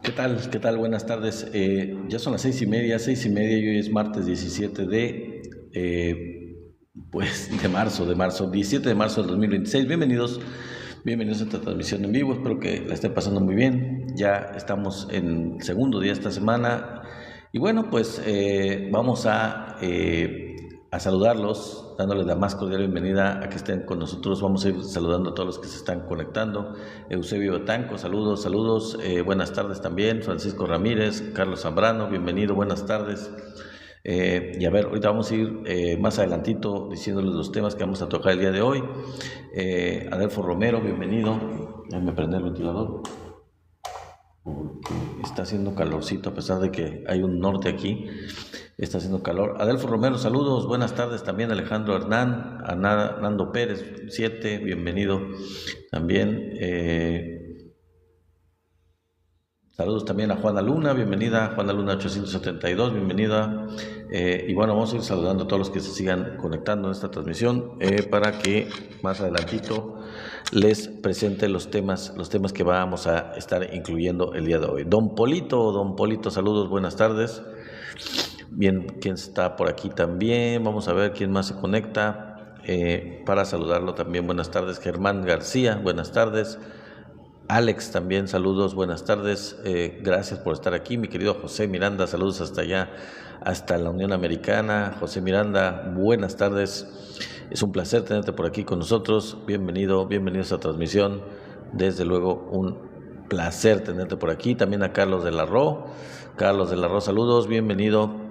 ¿Qué tal? ¿Qué tal? Buenas tardes. Ya son las 6:30, y hoy es martes 17 de marzo, 17 de marzo del 2026. Bienvenidos a esta transmisión en vivo. Espero que la estén pasando muy bien. Ya estamos en el segundo día de esta semana. Y bueno, pues vamos a saludarlos, dándoles la más cordial bienvenida a que estén con nosotros. Vamos a ir saludando a todos los que se están conectando. Eusebio Betanco, saludos. Buenas tardes también. Francisco Ramírez, Carlos Zambrano, bienvenido, buenas tardes. Y a ver, ahorita vamos a ir más adelantito diciéndoles los temas que vamos a tocar el día de hoy. Adelfo Romero, bienvenido. Déjame prender el ventilador porque está haciendo calorcito, a pesar de que hay un norte aquí, está haciendo calor. Adelfo Romero, saludos, buenas tardes también. Alejandro Hernando Pérez, 7, bienvenido también. Saludos también a Juana Luna, bienvenida. Juana Luna 872, bienvenida. Y bueno, vamos a ir saludando a todos los que se sigan conectando en esta transmisión para que más adelantito les presente los temas que vamos a estar incluyendo el día de hoy. Don Polito, saludos, buenas tardes. Bien, ¿quién está por aquí también? Vamos a ver quién más se conecta para saludarlo también. Buenas tardes, Germán García, buenas tardes. Alex también, saludos, buenas tardes, gracias por estar aquí. Mi querido José Miranda, saludos hasta allá, hasta la Unión Americana. José Miranda, buenas tardes, es un placer tenerte por aquí con nosotros. Bienvenido a esta transmisión, desde luego un placer tenerte por aquí. También a Carlos de la Ro, saludos, bienvenido.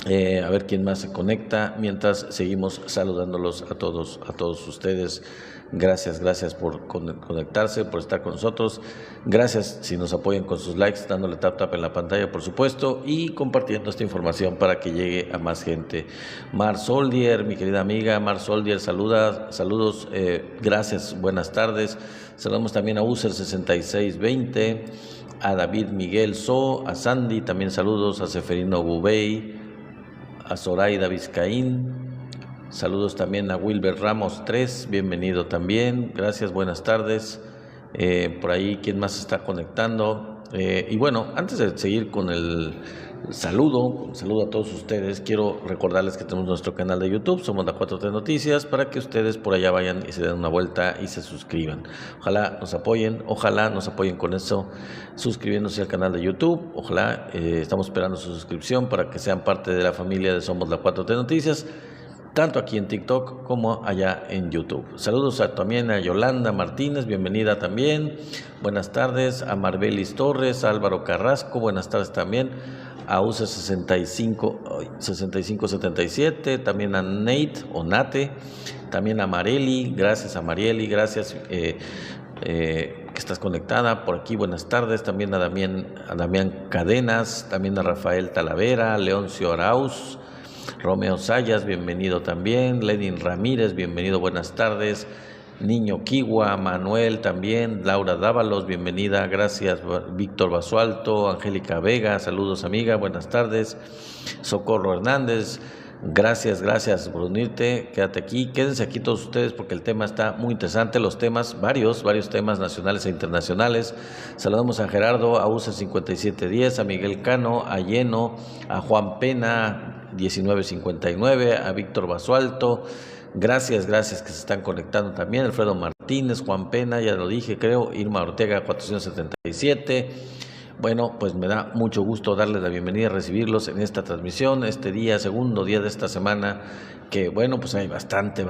A ver quién más se conecta mientras seguimos saludándolos a todos ustedes. Gracias por conectarse, por estar con nosotros. Gracias si nos apoyan con sus likes, dándole tap en la pantalla, por supuesto, y compartiendo esta información para que llegue a más gente. Mar Soldier, mi querida amiga Mar Soldier, saludos, gracias, buenas tardes. Saludamos también a User 6620, a David Miguel So, a Sandy, también saludos, a Seferino Bubey, a Zoraida Vizcaín, saludos también a Wilber Ramos 3, bienvenido también, gracias, buenas tardes. Por ahí, ¿quién más se está conectando? Y bueno, antes de seguir con el saludo a todos ustedes, quiero recordarles que tenemos nuestro canal de YouTube, somos la 4T Noticias, para que ustedes por allá vayan y se den una vuelta y se suscriban. Ojalá nos apoyen con eso, suscribiéndose al canal de YouTube. Ojalá, estamos esperando su suscripción para que sean parte de la familia de Somos la 4T Noticias, tanto aquí en TikTok como allá en YouTube. Saludos también a Yolanda Martínez, bienvenida también. Buenas tardes a Marbelis Torres, a Álvaro Carrasco, buenas tardes también. A USA 6577, también a Nate, también a Mareli, gracias que estás conectada por aquí, buenas tardes, también a Damián Cadenas, también a Rafael Talavera, Leoncio Arauz, Romeo Sayas, bienvenido también. Lenin Ramírez, bienvenido, buenas tardes. Niño Kiwa, Manuel también. Laura Dávalos, bienvenida, gracias. Víctor Basualto, Angélica Vega, saludos amiga, buenas tardes. Socorro Hernández, gracias por unirte. Quédate aquí, quédense aquí todos ustedes porque el tema está muy interesante. Los temas, varios temas nacionales e internacionales. Saludamos a Gerardo, a USA 5710, a Miguel Cano, a Lleno, a Juan Pena 1959, a Víctor Basualto. Gracias que se están conectando también. Alfredo Martínez, Juan Pena, ya lo dije creo, Irma Ortega 477. Bueno, pues me da mucho gusto darles la bienvenida, recibirlos en esta transmisión, este día, segundo día de esta semana, que bueno, pues hay bastante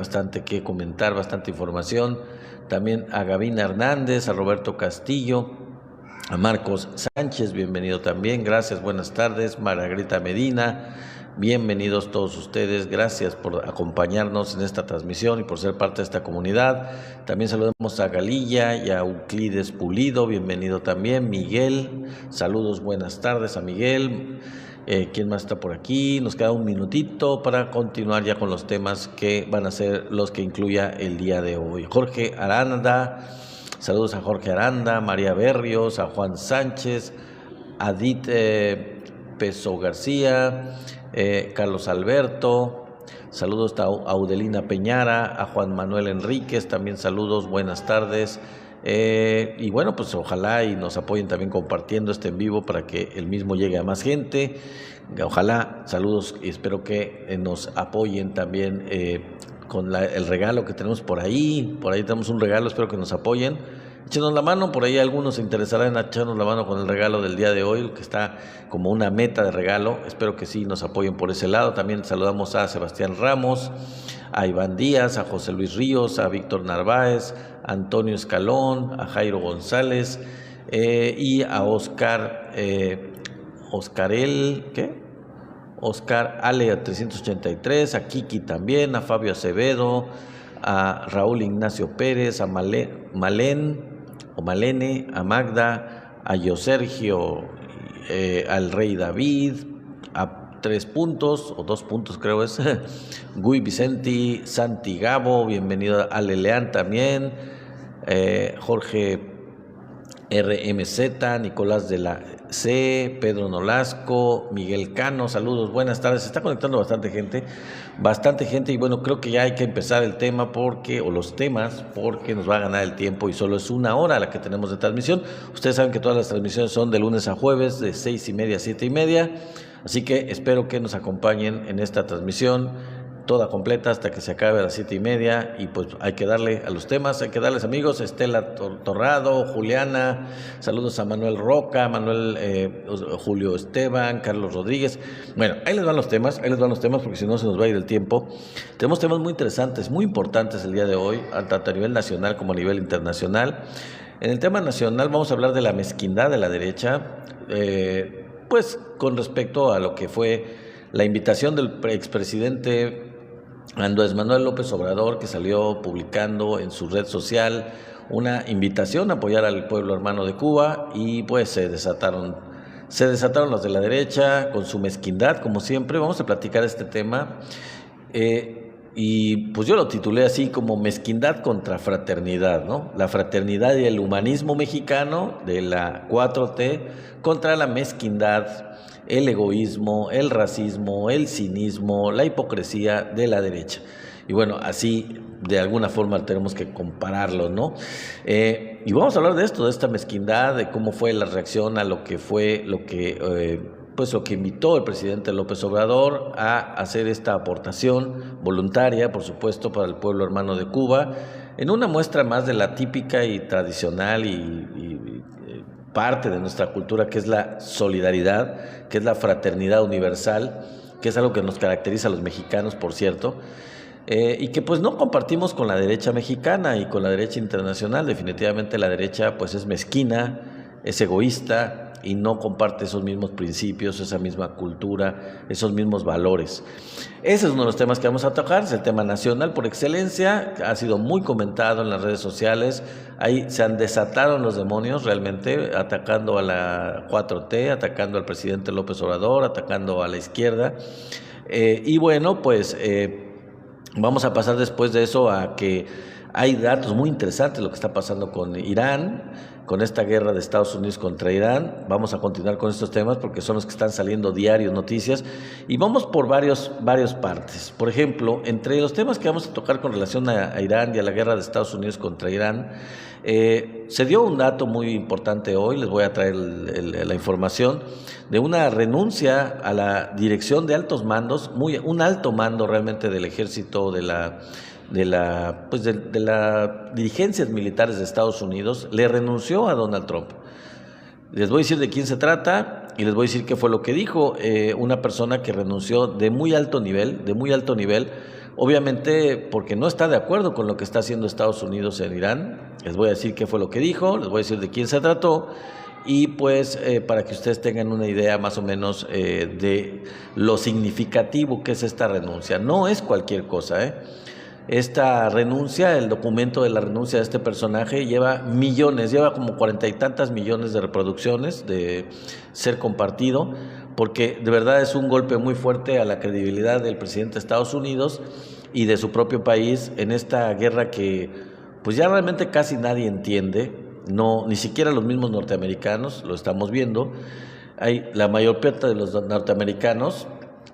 que comentar, bastante información. También a Gavina Hernández, a Roberto Castillo, a Marcos Sánchez, bienvenido también, gracias, buenas tardes. Margarita Medina, bienvenidos todos ustedes, gracias por acompañarnos en esta transmisión y por ser parte de esta comunidad. También saludamos a Galilla y a Euclides Pulido, bienvenido también. Miguel, saludos, buenas tardes a Miguel. ¿Quién más está por aquí? Nos queda un minutito para continuar ya con los temas que van a ser los que incluya el día de hoy. Jorge Aranda, saludos a Jorge Aranda, María Berrios, a Juan Sánchez, a Adit Peso García, Carlos Alberto, saludos a Audelina Peñara, a Juan Manuel Enríquez, también saludos, buenas tardes. Y bueno, pues ojalá y nos apoyen también compartiendo este en vivo para que el mismo llegue a más gente. Ojalá, saludos y espero que nos apoyen también con el regalo que tenemos por ahí tenemos un regalo, espero que nos apoyen. Échenos la mano, por ahí algunos se interesarán en echarnos la mano con el regalo del día de hoy, que está como una meta de regalo. Espero que sí nos apoyen por ese lado. También saludamos a Sebastián Ramos, a Iván Díaz, a José Luis Ríos, a Víctor Narváez, a Antonio Escalón, a Jairo González y a Oscar Ale 383, a Kiki también, a Fabio Acevedo, a Raúl Ignacio Pérez, a Malene, a Magda, a Yo Sergio, al Rey David, a 3 puntos, o 2 puntos creo es, Guy Vicenti, Santi Gabo, bienvenido a Leleán también, Jorge RMZ, Nicolás de la C, Pedro Nolasco, Miguel Cano, saludos, buenas tardes. Se está conectando bastante gente y bueno, creo que ya hay que empezar el tema los temas porque nos va a ganar el tiempo y solo es 1 hora la que tenemos de transmisión. Ustedes saben que todas las transmisiones son de lunes a jueves de 6:30 a 7:30, así que espero que nos acompañen en esta transmisión toda completa hasta que se acabe a las 7:30 y pues hay que darle a los temas, hay que darles amigos, Estela Torrado, Juliana, saludos a Manuel Roca, Julio Esteban, Carlos Rodríguez. Bueno, ahí les van los temas porque si no se nos va a ir el tiempo. Tenemos temas muy interesantes, muy importantes el día de hoy, tanto a nivel nacional como a nivel internacional. En el tema nacional vamos a hablar de la mezquindad de la derecha, pues con respecto a lo que fue la invitación del expresidente Andrés Manuel López Obrador, que salió publicando en su red social una invitación a apoyar al pueblo hermano de Cuba y pues se desataron los de la derecha con su mezquindad, como siempre. Vamos a platicar este tema y pues yo lo titulé así como mezquindad contra fraternidad, ¿no? La fraternidad y el humanismo mexicano de la 4T contra la mezquindad, el egoísmo, el racismo, el cinismo, la hipocresía de la derecha. Y bueno, así de alguna forma tenemos que compararlo, ¿no? Y vamos a hablar de esto, de esta mezquindad, de cómo fue la reacción a lo que invitó el presidente López Obrador a hacer esta aportación voluntaria, por supuesto, para el pueblo hermano de Cuba, en una muestra más de la típica y tradicional y parte de nuestra cultura, que es la solidaridad, que es la fraternidad universal, que es algo que nos caracteriza a los mexicanos, por cierto, y que pues no compartimos con la derecha mexicana y con la derecha internacional. Definitivamente la derecha pues es mezquina, es egoísta y no comparte esos mismos principios, esa misma cultura, esos mismos valores. Ese es uno de los temas que vamos a tocar, es el tema nacional por excelencia, ha sido muy comentado en las redes sociales. Ahí se han desatado los demonios realmente, atacando a la 4T, atacando al presidente López Obrador, atacando a la izquierda. Y bueno, pues vamos a pasar después de eso a que hay datos muy interesantes, lo que está pasando con Irán, con esta guerra de Estados Unidos contra Irán. Vamos a continuar con estos temas porque son los que están saliendo diario noticias y vamos por varias partes. Por ejemplo, entre los temas que vamos a tocar con relación a Irán y a la guerra de Estados Unidos contra Irán, se dio un dato muy importante hoy, les voy a traer la información de una renuncia a la dirección de altos mandos, un alto mando realmente del ejército, de las dirigencias militares de Estados Unidos, le renunció a Donald Trump. Les voy a decir de quién se trata y les voy a decir qué fue lo que dijo. Una persona que renunció de muy alto nivel, obviamente porque no está de acuerdo con lo que está haciendo Estados Unidos en Irán. Les voy a decir qué fue lo que dijo, les voy a decir de quién se trató y pues para que ustedes tengan una idea más o menos de lo significativo que es esta renuncia. No es cualquier cosa, Esta renuncia, el documento de la renuncia de este personaje lleva como 40 y tantas millones de reproducciones de ser compartido, porque de verdad es un golpe muy fuerte a la credibilidad del presidente de Estados Unidos y de su propio país en esta guerra que pues ya realmente casi nadie entiende, ni siquiera los mismos norteamericanos, lo estamos viendo. La mayor parte de los norteamericanos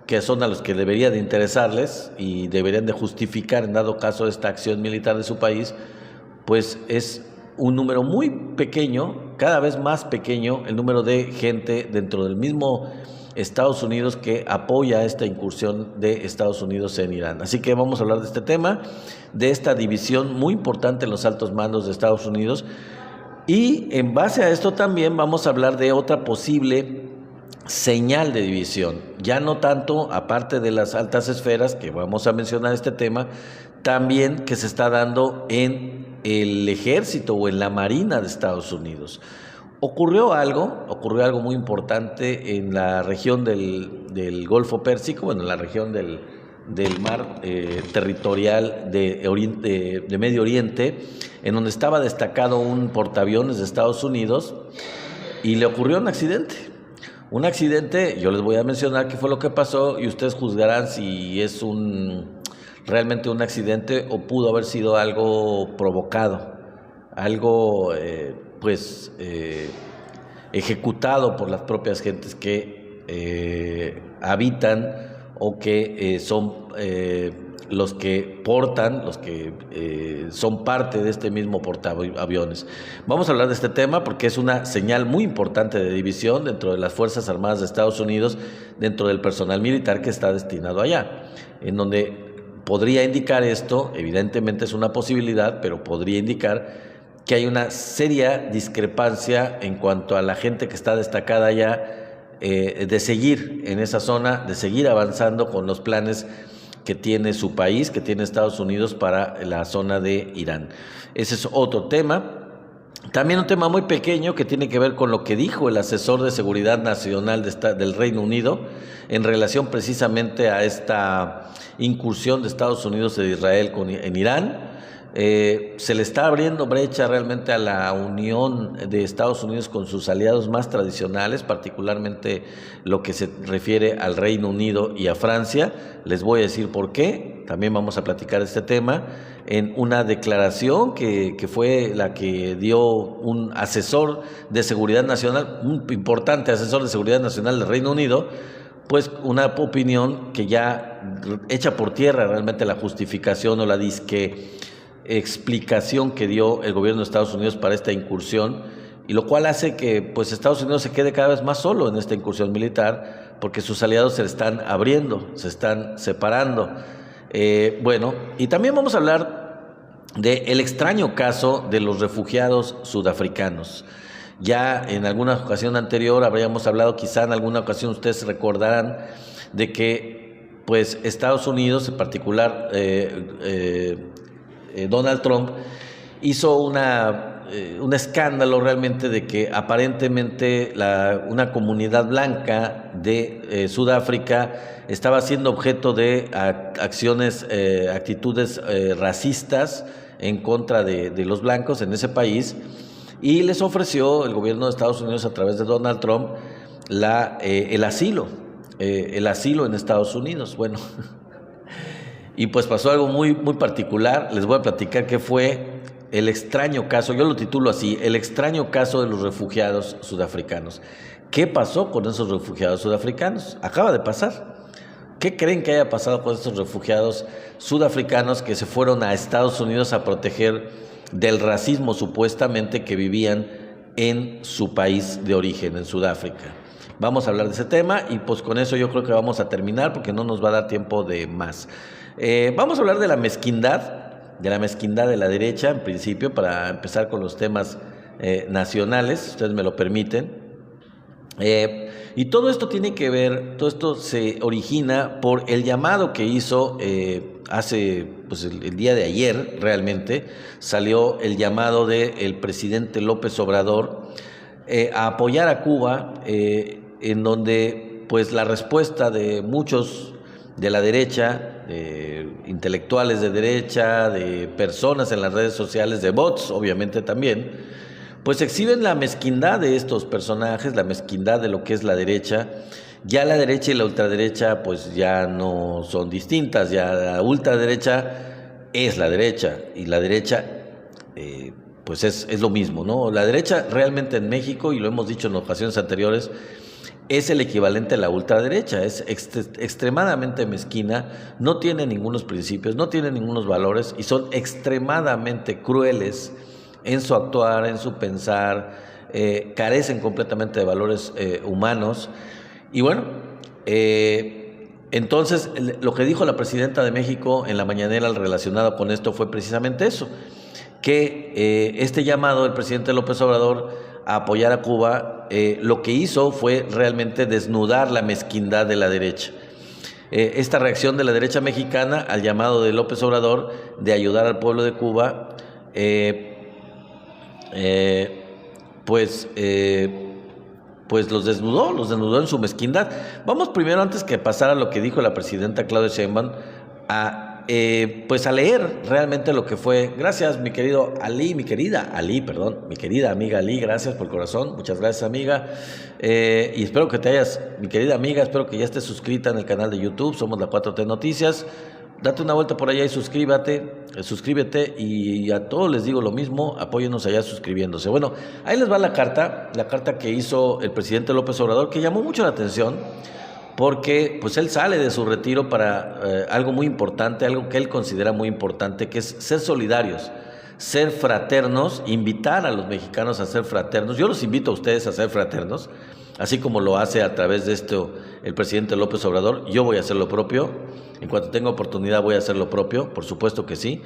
que son a los que debería de interesarles y deberían de justificar en dado caso esta acción militar de su país, pues es un número muy pequeño, cada vez más pequeño, el número de gente dentro del mismo Estados Unidos que apoya esta incursión de Estados Unidos en Irán. Así que vamos a hablar de este tema, de esta división muy importante en los altos mandos de Estados Unidos, y en base a esto también vamos a hablar de otra posible señal de división, ya no tanto aparte de las altas esferas, que vamos a mencionar este tema, también que se está dando en el ejército o en la marina de Estados Unidos. Ocurrió algo muy importante en la región del Golfo Pérsico, bueno, en la región del mar territorial de Medio Oriente, en donde estaba destacado un portaaviones de Estados Unidos, y le ocurrió un accidente. Un accidente, yo les voy a mencionar qué fue lo que pasó y ustedes juzgarán si es realmente un accidente o pudo haber sido algo provocado, algo ejecutado por las propias gentes que habitan o que son los que portan, los que son parte de este mismo portaaviones. Vamos a hablar de este tema porque es una señal muy importante de división dentro de las Fuerzas Armadas de Estados Unidos, dentro del personal militar que está destinado allá, en donde podría indicar esto, evidentemente es una posibilidad, pero podría indicar que hay una seria discrepancia en cuanto a la gente que está destacada allá, de seguir en esa zona, de seguir avanzando con los planes que tiene su país, que tiene Estados Unidos para la zona de Irán. Ese es otro tema. También un tema muy pequeño que tiene que ver con lo que dijo el asesor de seguridad nacional del Reino Unido en relación precisamente a esta incursión de Estados Unidos e Israel en Irán. Se le está abriendo brecha realmente a la unión de Estados Unidos con sus aliados más tradicionales, particularmente lo que se refiere al Reino Unido y a Francia. Les voy a decir por qué, también vamos a platicar este tema, en una declaración que fue la que dio un asesor de seguridad nacional, un importante asesor de seguridad nacional del Reino Unido, pues una opinión que ya echa por tierra realmente la justificación o la explicación que dio el gobierno de Estados Unidos para esta incursión, y lo cual hace que pues Estados Unidos se quede cada vez más solo en esta incursión militar, porque sus aliados se están abriendo, se están separando. Y también vamos a hablar del extraño caso de los refugiados sudafricanos. Ya en alguna ocasión anterior habríamos hablado, quizá en alguna ocasión ustedes recordarán, de que pues Estados Unidos, en particular Donald Trump, hizo un escándalo realmente de que aparentemente una comunidad blanca de Sudáfrica estaba siendo objeto de actitudes racistas en contra de los blancos en ese país, y les ofreció el gobierno de Estados Unidos a través de Donald Trump el asilo en Estados Unidos. Bueno, y pues pasó algo muy, muy particular. Les voy a platicar qué fue el extraño caso, yo lo titulo así, el extraño caso de los refugiados sudafricanos. ¿Qué pasó con esos refugiados sudafricanos? Acaba de pasar. ¿Qué creen que haya pasado con estos refugiados sudafricanos que se fueron a Estados Unidos a proteger del racismo supuestamente que vivían en su país de origen, en Sudáfrica? Vamos a hablar de ese tema y pues con eso yo creo que vamos a terminar porque no nos va a dar tiempo de más. Vamos a hablar de la mezquindad de la derecha, en principio, para empezar con los temas nacionales, si ustedes me lo permiten. Y todo esto tiene que ver, todo esto se origina por el llamado que hizo hace, pues el día de ayer, realmente, salió el llamado del presidente López Obrador a apoyar a Cuba, en donde pues la respuesta de muchos de la derecha, intelectuales de derecha, de personas en las redes sociales, de bots obviamente también, pues exhiben la mezquindad de estos personajes, la mezquindad de lo que es la derecha. Ya la derecha y la ultraderecha pues ya no son distintas, ya la ultraderecha es la derecha y la derecha pues es lo mismo, ¿no? La derecha realmente en México, y lo hemos dicho en ocasiones anteriores, es el equivalente a la ultraderecha, es extremadamente mezquina, no tiene ningunos principios, no tiene ningunos valores y son extremadamente crueles en su actuar, en su pensar, carecen completamente de valores humanos. Y bueno, entonces lo que dijo la presidenta de México en la mañanera relacionado con esto fue precisamente eso, que este llamado del presidente López Obrador a apoyar a Cuba, lo que hizo fue realmente desnudar la mezquindad de la derecha. Esta reacción de la derecha mexicana al llamado de López Obrador de ayudar al pueblo de Cuba, pues los desnudó en su mezquindad. Vamos primero, antes que pasar a lo que dijo la presidenta Claudia Sheinbaum, a leer realmente lo que fue. Gracias, mi querido Ali, mi querida amiga Ali, gracias por el corazón, muchas gracias, amiga, y espero que mi querida amiga, espero que ya estés suscrita en el canal de YouTube, somos la 4T Noticias. Date una vuelta por allá y suscríbete, y a todos les digo lo mismo, apóyennos allá suscribiéndose. Bueno, ahí les va la carta que hizo el presidente López Obrador, que llamó mucho la atención, porque pues él sale de su retiro para algo muy importante, algo que él considera muy importante, que es ser solidarios, ser fraternos, invitar a los mexicanos a ser fraternos. Yo los invito a ustedes a ser fraternos, así como lo hace a través de esto el presidente López Obrador. Yo voy a hacer lo propio, en cuanto tenga oportunidad voy a hacer lo propio, por supuesto que sí.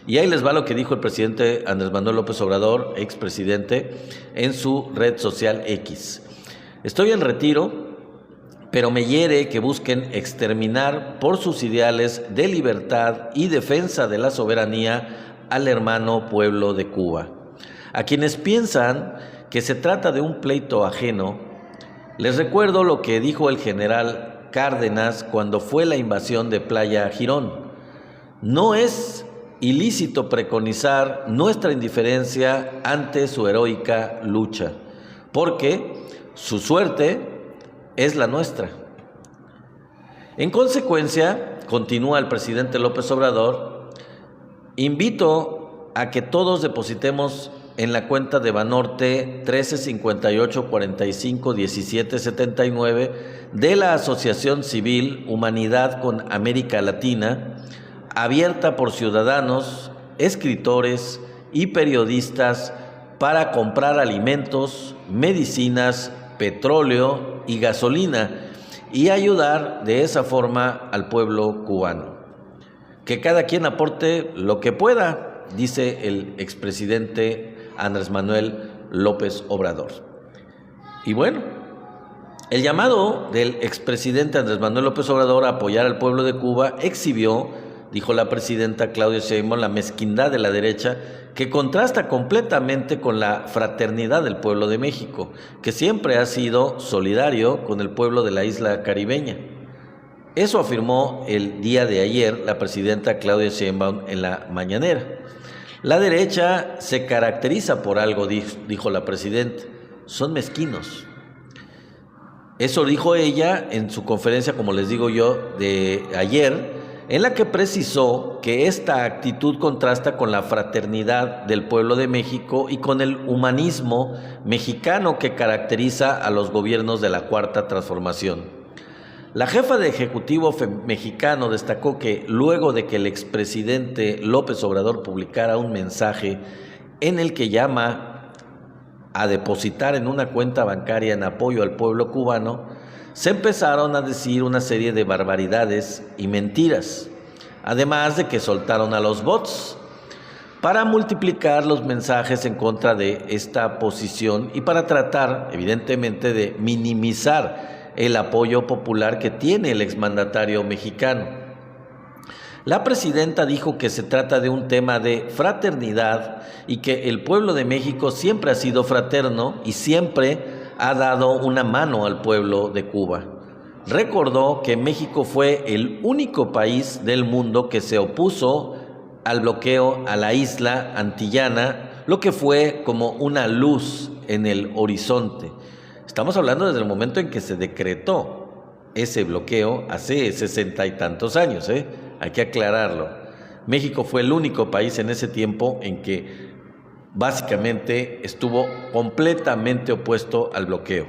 Y ahí les va lo que dijo el presidente Andrés Manuel López Obrador, expresidente, en su red social X. Estoy en retiro, pero me hiere que busquen exterminar por sus ideales de libertad y defensa de la soberanía al hermano pueblo de Cuba. A quienes piensan que se trata de un pleito ajeno, les recuerdo lo que dijo el general Cárdenas cuando fue la invasión de Playa Girón. No es ilícito preconizar nuestra indiferencia ante su heroica lucha, porque su suerte es la nuestra. En consecuencia, continúa el presidente López Obrador, invito a que todos depositemos en la cuenta de Banorte 1358451779 de la Asociación Civil Humanidad con América Latina, abierta por ciudadanos, escritores y periodistas para comprar alimentos, medicinas, petróleo y gasolina y ayudar de esa forma al pueblo cubano. Que cada quien aporte lo que pueda, dice el expresidente Andrés Manuel López Obrador. Y bueno, el llamado del expresidente Andrés Manuel López Obrador a apoyar al pueblo de Cuba exhibió, dijo la presidenta Claudia Sheinbaum, la mezquindad de la derecha, que contrasta completamente con la fraternidad del pueblo de México, que siempre ha sido solidario con el pueblo de la isla caribeña. Eso afirmó el día de ayer la presidenta Claudia Sheinbaum en la mañanera. La derecha se caracteriza por algo, dijo la presidenta, son mezquinos. Eso dijo ella en su conferencia, como les digo yo, de ayer, en la que precisó que esta actitud contrasta con la fraternidad del pueblo de México y con el humanismo mexicano que caracteriza a los gobiernos de la Cuarta Transformación. La jefa de Ejecutivo mexicano destacó que luego de que el expresidente López Obrador publicara un mensaje en el que llama a depositar en una cuenta bancaria en apoyo al pueblo cubano, se empezaron a decir una serie de barbaridades y mentiras, además de que soltaron a los bots para multiplicar los mensajes en contra de esta posición y para tratar, evidentemente, de minimizar el apoyo popular que tiene el exmandatario mexicano. La presidenta dijo que se trata de un tema de fraternidad y que el pueblo de México siempre ha sido fraterno y siempre ha dado una mano al pueblo de Cuba. Recordó que México fue el único país del mundo que se opuso al bloqueo a la isla antillana, lo que fue como una luz en el horizonte. Estamos hablando desde el momento en que se decretó ese bloqueo hace 60 y tantos años, hay que aclararlo. México fue el único país en ese tiempo en que básicamente estuvo completamente opuesto al bloqueo.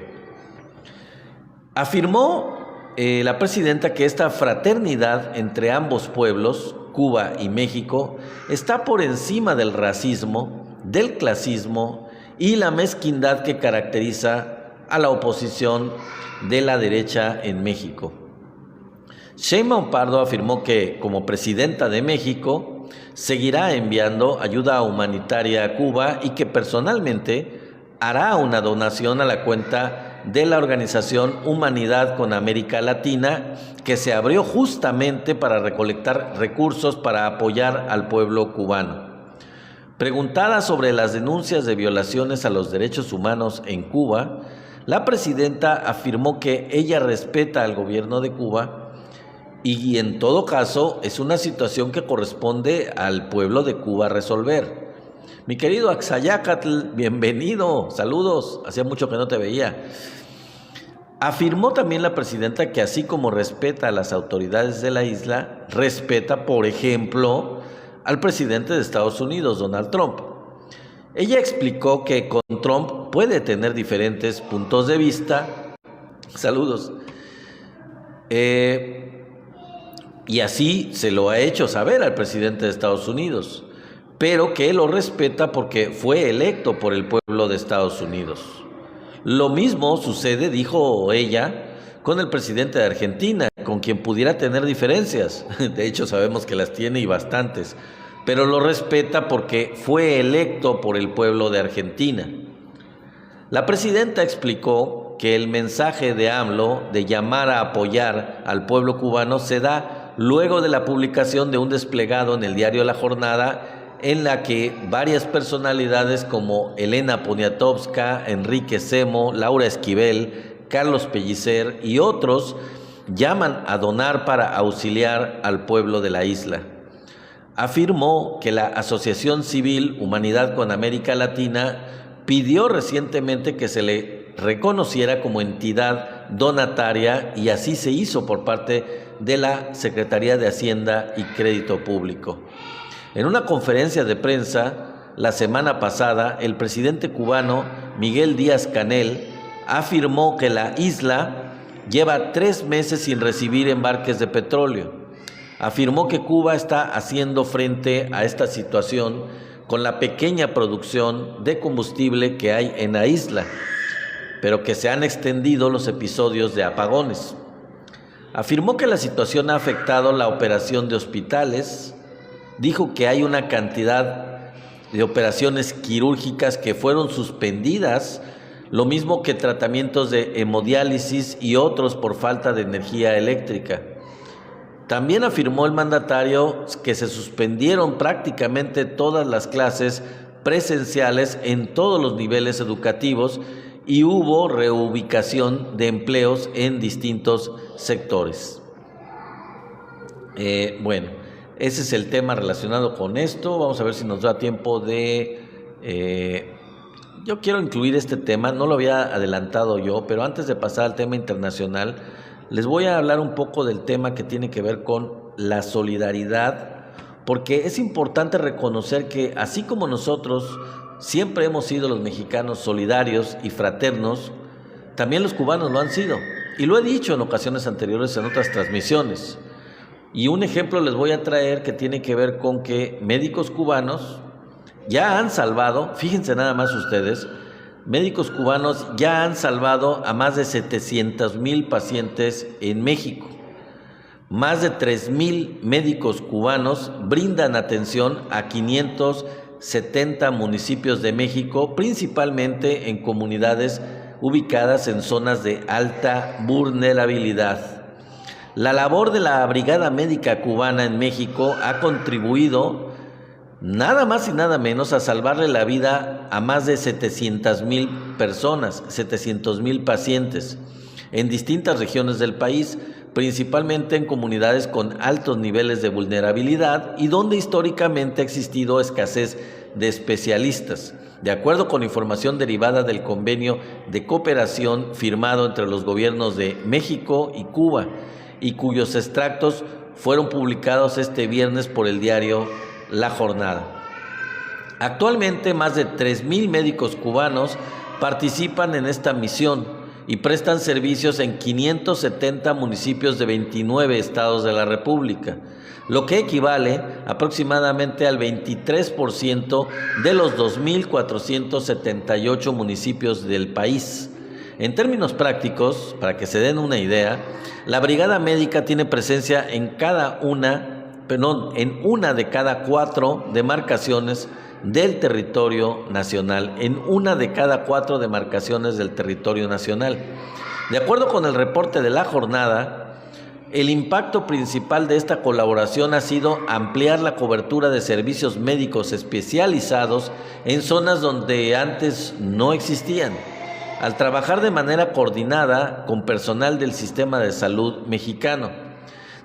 Afirmó la presidenta que esta fraternidad entre ambos pueblos, Cuba y México, está por encima del racismo, del clasismo y la mezquindad que caracteriza a la oposición de la derecha en México. Sheinbaum Pardo afirmó que, como presidenta de México, seguirá enviando ayuda humanitaria a Cuba y que personalmente hará una donación a la cuenta de la organización Humanidad con América Latina, que se abrió justamente para recolectar recursos para apoyar al pueblo cubano. Preguntada sobre las denuncias de violaciones a los derechos humanos en Cuba, la presidenta afirmó que ella respeta al gobierno de Cuba y en todo caso es una situación que corresponde al pueblo de Cuba resolver. Mi querido Axayácatl, bienvenido, saludos, hacía mucho que no te veía. Afirmó también la presidenta que así como respeta a las autoridades de la isla, respeta, por ejemplo, al presidente de Estados Unidos, Donald Trump. Ella explicó que con Trump puede tener diferentes puntos de vista, saludos, y así se lo ha hecho saber al presidente de Estados Unidos, pero que él lo respeta porque fue electo por el pueblo de Estados Unidos. Lo mismo sucede, dijo ella, con el presidente de Argentina, con quien pudiera tener diferencias. De hecho, sabemos que las tiene y bastantes, pero lo respeta porque fue electo por el pueblo de Argentina. La presidenta explicó que el mensaje de AMLO de llamar a apoyar al pueblo cubano se da luego de la publicación de un desplegado en el diario La Jornada, en la que varias personalidades como Elena Poniatowska, Enrique Semo, Laura Esquivel, Carlos Pellicer y otros llaman a donar para auxiliar al pueblo de la isla. Afirmó que la Asociación Civil Humanidad con América Latina pidió recientemente que se le reconociera como entidad donataria y así se hizo por parte de la Secretaría de Hacienda y Crédito Público. En una conferencia de prensa la semana pasada, el presidente cubano Miguel Díaz-Canel afirmó que la isla lleva 3 meses sin recibir embarques de petróleo. Afirmó que Cuba está haciendo frente a esta situación con la pequeña producción de combustible que hay en la isla, pero que se han extendido los episodios de apagones. Afirmó que la situación ha afectado la operación de hospitales. Dijo que hay una cantidad de operaciones quirúrgicas que fueron suspendidas, lo mismo que tratamientos de hemodiálisis y otros por falta de energía eléctrica. También afirmó el mandatario que se suspendieron prácticamente todas las clases presenciales en todos los niveles educativos y hubo reubicación de empleos en distintos sectores. Ese es el tema relacionado con esto. Vamos a ver si nos da tiempo de... yo quiero incluir este tema, no lo había adelantado yo, pero antes de pasar al tema internacional, les voy a hablar un poco del tema que tiene que ver con la solidaridad, porque es importante reconocer que así como nosotros siempre hemos sido los mexicanos solidarios y fraternos, también los cubanos lo han sido. Y lo he dicho en ocasiones anteriores en otras transmisiones. Y un ejemplo les voy a traer que tiene que ver con que médicos cubanos ya han salvado, fíjense nada más ustedes, médicos cubanos ya han salvado a más de 700,000 pacientes en México. Más de 3,000 médicos cubanos brindan atención a 570 municipios de México, principalmente en comunidades ubicadas en zonas de alta vulnerabilidad. La labor de la Brigada Médica Cubana en México ha contribuido nada más y nada menos a salvarle la vida a más de 700,000 personas, 700,000 pacientes en distintas regiones del país, principalmente en comunidades con altos niveles de vulnerabilidad y donde históricamente ha existido escasez de especialistas. De acuerdo con información derivada del convenio de cooperación firmado entre los gobiernos de México y Cuba, y cuyos extractos fueron publicados este viernes por el diario La Jornada. Actualmente más de 3,000 médicos cubanos participan en esta misión y prestan servicios en 570 municipios de 29 estados de la República, lo que equivale aproximadamente al 23% de los 2.478 municipios del país. En términos prácticos, para que se den una idea, la Brigada Médica tiene presencia en una de cada 4 demarcaciones del territorio nacional, De acuerdo con el reporte de la jornada, el impacto principal de esta colaboración ha sido ampliar la cobertura de servicios médicos especializados en zonas donde antes no existían, al trabajar de manera coordinada con personal del sistema de salud mexicano.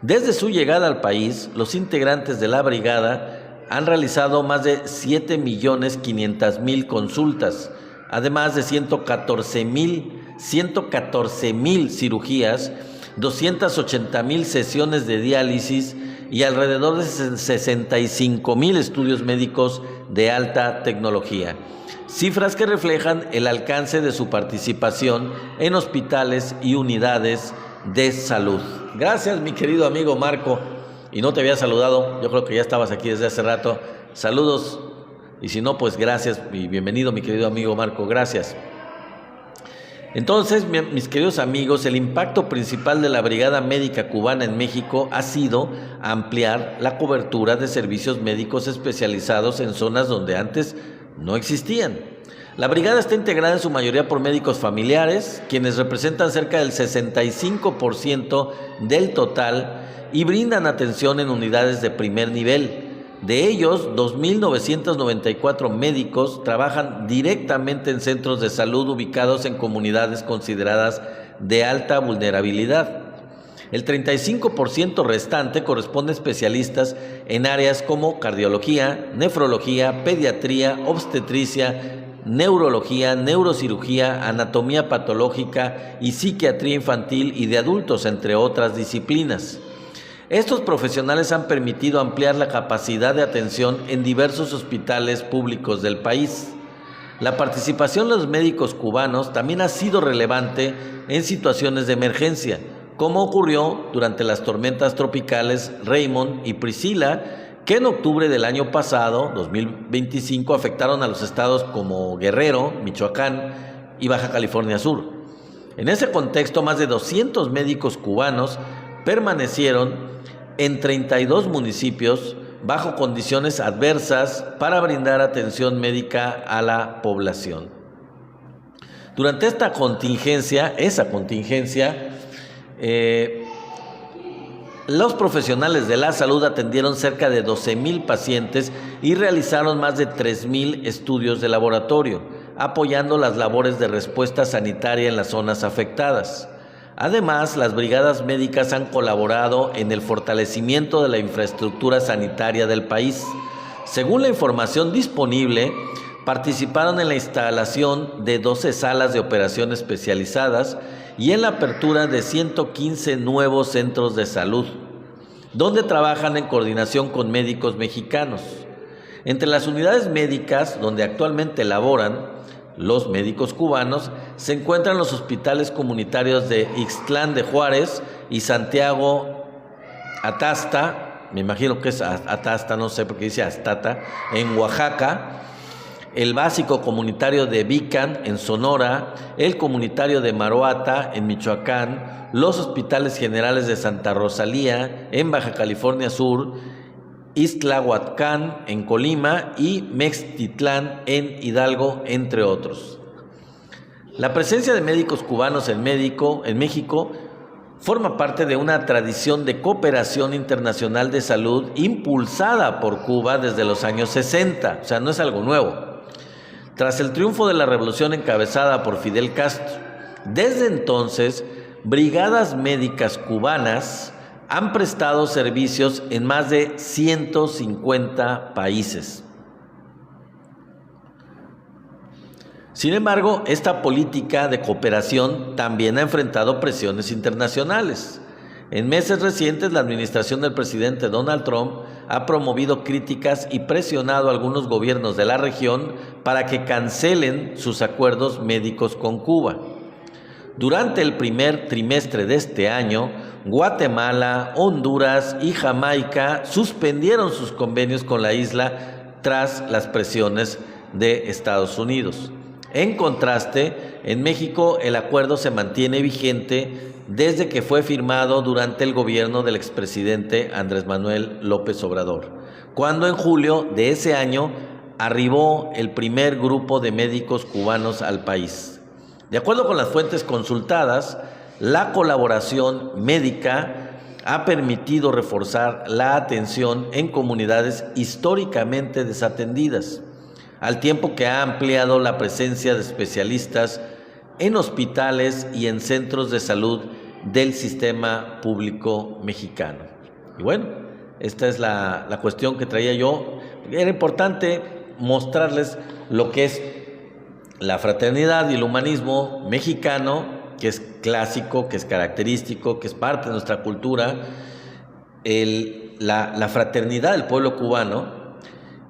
Desde su llegada al país, los integrantes de la brigada han realizado más de 7.500.000 consultas, además de 114,000 cirugías, 280,000 sesiones de diálisis y alrededor de 65,000 estudios médicos de alta tecnología. Cifras que reflejan el alcance de su participación en hospitales y unidades de salud. Gracias, mi querido amigo Marco. Y no te había saludado, yo creo que ya estabas aquí desde hace rato. Saludos, y si no, pues gracias y bienvenido, mi querido amigo Marco, gracias. Entonces, mis queridos amigos, el impacto principal de la Brigada Médica Cubana en México ha sido ampliar la cobertura de servicios médicos especializados en zonas donde antes no existían. La brigada está integrada en su mayoría por médicos familiares, quienes representan cerca del 65% del total y brindan atención en unidades de primer nivel. De ellos, 2.994 médicos trabajan directamente en centros de salud ubicados en comunidades consideradas de alta vulnerabilidad. El 35% restante corresponde a especialistas en áreas como cardiología, nefrología, pediatría, obstetricia, neurología, neurocirugía, anatomía patológica y psiquiatría infantil y de adultos, entre otras disciplinas. Estos profesionales han permitido ampliar la capacidad de atención en diversos hospitales públicos del país. La participación de los médicos cubanos también ha sido relevante en situaciones de emergencia, como ocurrió durante las tormentas tropicales Raymond y Priscilla, que en octubre del año pasado, 2025, afectaron a los estados como Guerrero, Michoacán y Baja California Sur. En ese contexto, más de 200 médicos cubanos permanecieron en 32 municipios bajo condiciones adversas para brindar atención médica a la población. Durante esa contingencia, los profesionales de la salud atendieron cerca de 12,000 pacientes y realizaron más de 3,000 estudios de laboratorio, apoyando las labores de respuesta sanitaria en las zonas afectadas. Además, las brigadas médicas han colaborado en el fortalecimiento de la infraestructura sanitaria del país. Según la información disponible, participaron en la instalación de 12 salas de operación especializadas y en la apertura de 115 nuevos centros de salud, donde trabajan en coordinación con médicos mexicanos. Entre las unidades médicas donde actualmente laboran los médicos cubanos se encuentran los hospitales comunitarios de Ixtlán de Juárez y Santiago Atasta, me imagino que es Atasta, no sé por qué dice Astata, en Oaxaca, el básico comunitario de Vicán en Sonora, el comunitario de Maruata en Michoacán, los hospitales generales de Santa Rosalía en Baja California Sur, Ixtlahuacán en Colima y Mextitlán en Hidalgo, entre otros. La presencia de médicos cubanos en México forma parte de una tradición de cooperación internacional de salud impulsada por Cuba desde los años 60, o sea, no es algo nuevo. Tras el triunfo de la revolución encabezada por Fidel Castro, desde entonces, brigadas médicas cubanas han prestado servicios en más de 150 países. Sin embargo, esta política de cooperación también ha enfrentado presiones internacionales. En meses recientes, la administración del presidente Donald Trump ha promovido críticas y presionado a algunos gobiernos de la región para que cancelen sus acuerdos médicos con Cuba. Durante el primer trimestre de este año, Guatemala, Honduras y Jamaica suspendieron sus convenios con la isla tras las presiones de Estados Unidos. En contraste, en México el acuerdo se mantiene vigente desde que fue firmado durante el gobierno del expresidente Andrés Manuel López Obrador, cuando en julio de ese año arribó el primer grupo de médicos cubanos al país. De acuerdo con las fuentes consultadas, la colaboración médica ha permitido reforzar la atención en comunidades históricamente desatendidas, al tiempo que ha ampliado la presencia de especialistas en hospitales y en centros de salud del sistema público mexicano. Y bueno, esta es la cuestión que traía yo. Era importante mostrarles lo que es la fraternidad y el humanismo mexicano, que es clásico, que es característico, que es parte de nuestra cultura, la fraternidad del pueblo cubano,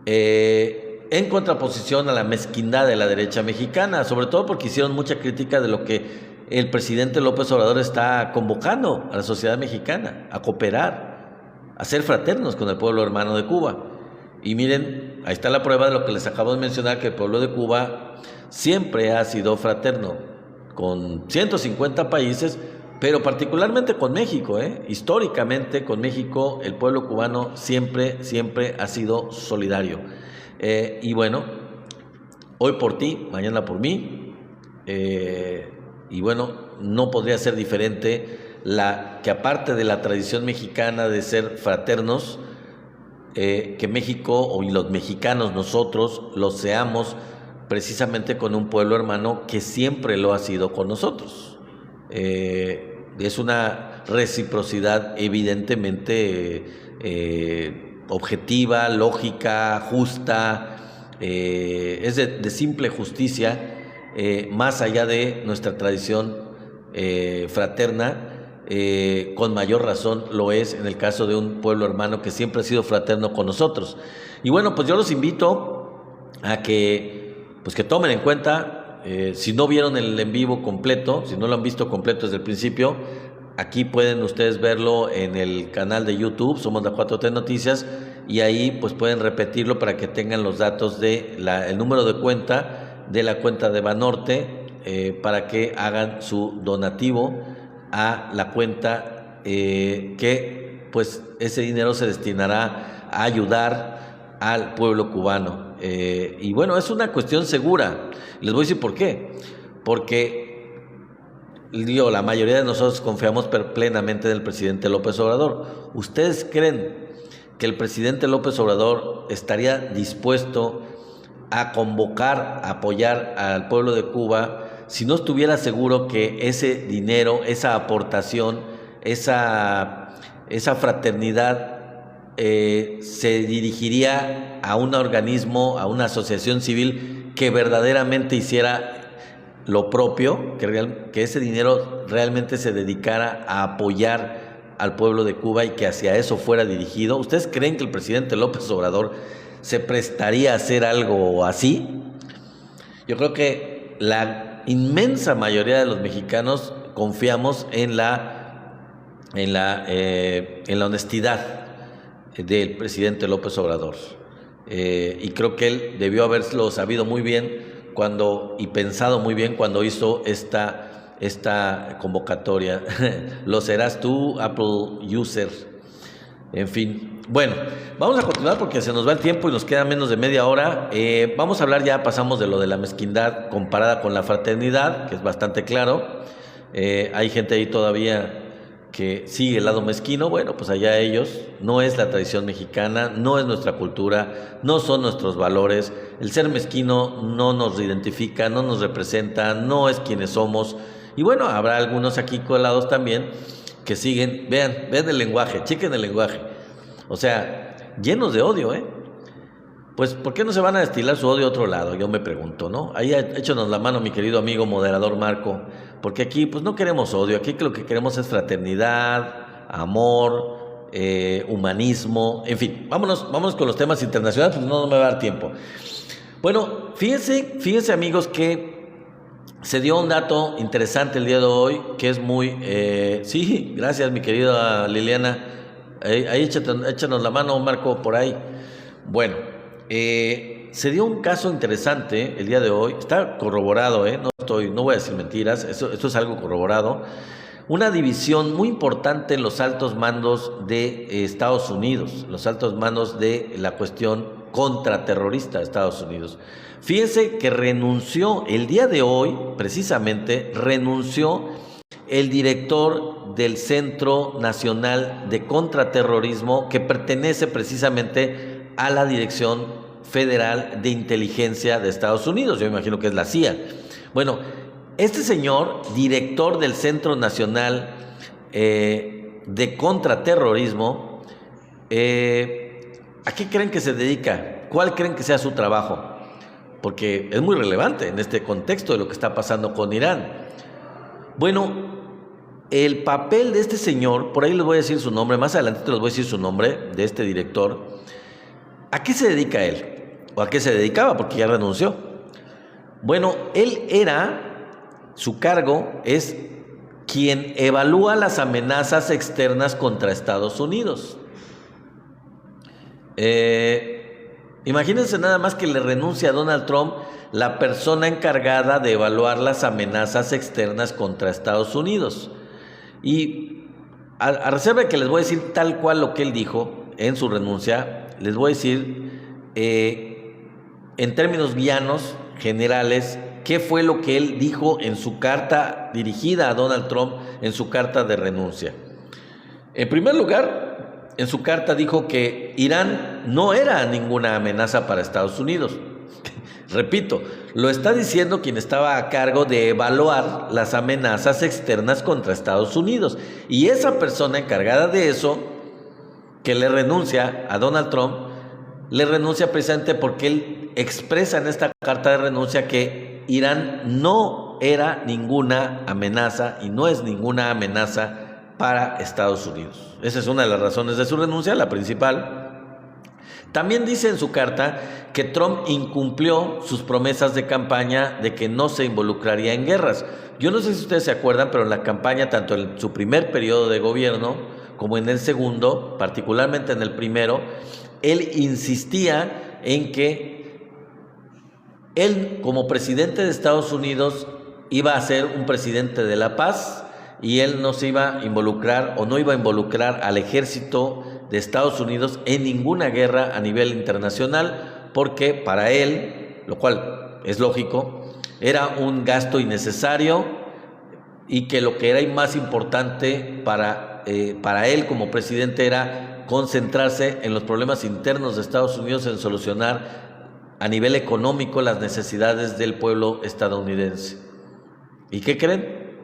en contraposición a la mezquindad de la derecha mexicana, sobre todo porque hicieron mucha crítica de lo que el presidente López Obrador está convocando a la sociedad mexicana, a cooperar, a ser fraternos con el pueblo hermano de Cuba. Y miren, ahí está la prueba de lo que les acabo de mencionar, que el pueblo de Cuba siempre ha sido fraterno con 150 países, pero particularmente con México, históricamente con México el pueblo cubano siempre ha sido solidario. Y bueno, hoy por ti, mañana por mí, y bueno, no podría ser diferente que aparte de la tradición mexicana de ser fraternos, que México y los mexicanos nosotros lo seamos precisamente con un pueblo hermano que siempre lo ha sido con nosotros. Es una reciprocidad evidentemente objetiva, lógica, justa, es de simple justicia, más allá de nuestra tradición fraterna. Con mayor razón lo es en el caso de un pueblo hermano que siempre ha sido fraterno con nosotros. Y bueno, pues yo los invito a que tomen en cuenta, si no vieron el en vivo completo, si no lo han visto completo desde el principio, aquí pueden ustedes verlo en el canal de YouTube, Somos la 4T Noticias, y ahí pues pueden repetirlo para que tengan los datos de el número de cuenta de la cuenta de Banorte, para que hagan su donativo a la cuenta, que pues ese dinero se destinará a ayudar al pueblo cubano. Y bueno, es una cuestión segura. Les voy a decir por qué. Porque la mayoría de nosotros confiamos plenamente en el presidente López Obrador. ¿Ustedes creen que el presidente López Obrador estaría dispuesto a convocar, a apoyar al pueblo de Cuba si no estuviera seguro que ese dinero, esa aportación, esa fraternidad se dirigiría a un organismo, a una asociación civil que verdaderamente hiciera lo propio, que ese dinero realmente se dedicara a apoyar al pueblo de Cuba y que hacia eso fuera dirigido? ¿Ustedes creen que el presidente López Obrador se prestaría a hacer algo así? Yo creo que la inmensa mayoría de los mexicanos confiamos en la honestidad del presidente López Obrador, y creo que él debió haberlo sabido muy bien y pensado muy bien cuando hizo esta convocatoria. Lo serás tú, Apple User. En fin, bueno, vamos a continuar porque se nos va el tiempo y nos queda menos de media hora. Vamos a hablar, ya pasamos de lo de la mezquindad comparada con la fraternidad, que es bastante claro. Hay gente ahí todavía que sigue el lado mezquino. Bueno, pues allá ellos. No es la tradición mexicana, no es nuestra cultura, no son nuestros valores. El ser mezquino no nos identifica, no nos representa, no es quienes somos. Y bueno, habrá algunos aquí colados también que siguen, vean el lenguaje, chequen el lenguaje, o sea, llenos de odio, Pues, ¿por qué no se van a destilar su odio a otro lado? Yo me pregunto, ¿no? Ahí échanos la mano, mi querido amigo moderador Marco, porque aquí, pues, no queremos odio, aquí lo que queremos es fraternidad, amor, humanismo, en fin, vámonos con los temas internacionales, pues no me va a dar tiempo. Bueno, fíjense amigos, que se dio un dato interesante el día de hoy, que es muy... sí, gracias mi querida Liliana. Ahí échanos la mano, Marco, por ahí. Bueno, se dio un caso interesante el día de hoy. Está corroborado, no voy a decir mentiras, esto es algo corroborado. Una división muy importante en los altos mandos de Estados Unidos, los altos mandos de la cuestión contraterrorista de Estados Unidos. Fíjense que renunció el día de hoy, precisamente, renunció el director del Centro Nacional de Contraterrorismo, que pertenece precisamente a la Dirección Federal de Inteligencia de Estados Unidos. Yo imagino que es la CIA. Bueno, este señor, director del Centro Nacional de Contraterrorismo, ¿a qué creen que se dedica? ¿Cuál creen que sea su trabajo? Porque es muy relevante en este contexto de lo que está pasando con Irán. Bueno, el papel de este señor, por ahí les voy a decir su nombre, más adelante les voy a decir su nombre, de este director. ¿A qué se dedica él? ¿O a qué se dedicaba? Porque ya renunció. Bueno, su cargo es quien evalúa las amenazas externas contra Estados Unidos. Imagínense nada más que le renuncia a Donald Trump, la persona encargada de evaluar las amenazas externas contra Estados Unidos. Y a reserva de que les voy a decir tal cual lo que él dijo en su renuncia, les voy a decir en términos llanos, generales, qué fue lo que él dijo en su carta dirigida a Donald Trump, en su carta de renuncia. En primer lugar, en su carta dijo que Irán no era ninguna amenaza para Estados Unidos. Repito, lo está diciendo quien estaba a cargo de evaluar las amenazas externas contra Estados Unidos. Y esa persona encargada de eso, que le renuncia a Donald Trump, le renuncia precisamente porque él expresa en esta carta de renuncia que Irán no era ninguna amenaza y no es ninguna amenaza para Estados Unidos. Esa es una de las razones de su renuncia, la principal. También dice en su carta que Trump incumplió sus promesas de campaña de que no se involucraría en guerras. Yo no sé si ustedes se acuerdan, pero en la campaña, tanto en su primer periodo de gobierno como en el segundo, particularmente en el primero, él insistía en que él, como presidente de Estados Unidos, iba a ser un presidente de la paz y él no se iba a involucrar o no iba a involucrar al ejército de Estados Unidos en ninguna guerra a nivel internacional, porque para él, lo cual es lógico, era un gasto innecesario y que lo que era más importante para él como presidente era concentrarse en los problemas internos de Estados Unidos, en solucionar a nivel económico las necesidades del pueblo estadounidense. ¿Y qué creen?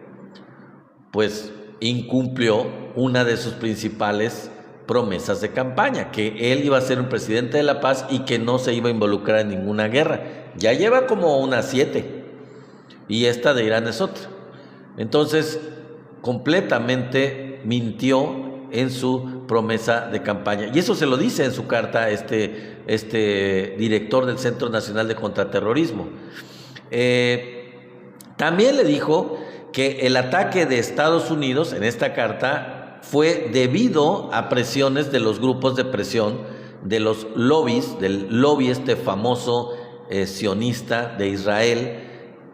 Pues incumplió una de sus principales promesas de campaña, que él iba a ser un presidente de la paz y que no se iba a involucrar en ninguna guerra. Ya lleva como unas 7 y esta de Irán es otra. Entonces, completamente mintió en su promesa de campaña. Y eso se lo dice en su carta este director del Centro Nacional de Contraterrorismo. También le dijo que el ataque de Estados Unidos en esta carta fue debido a presiones de los grupos de presión, de los lobbies, del lobby famoso sionista de Israel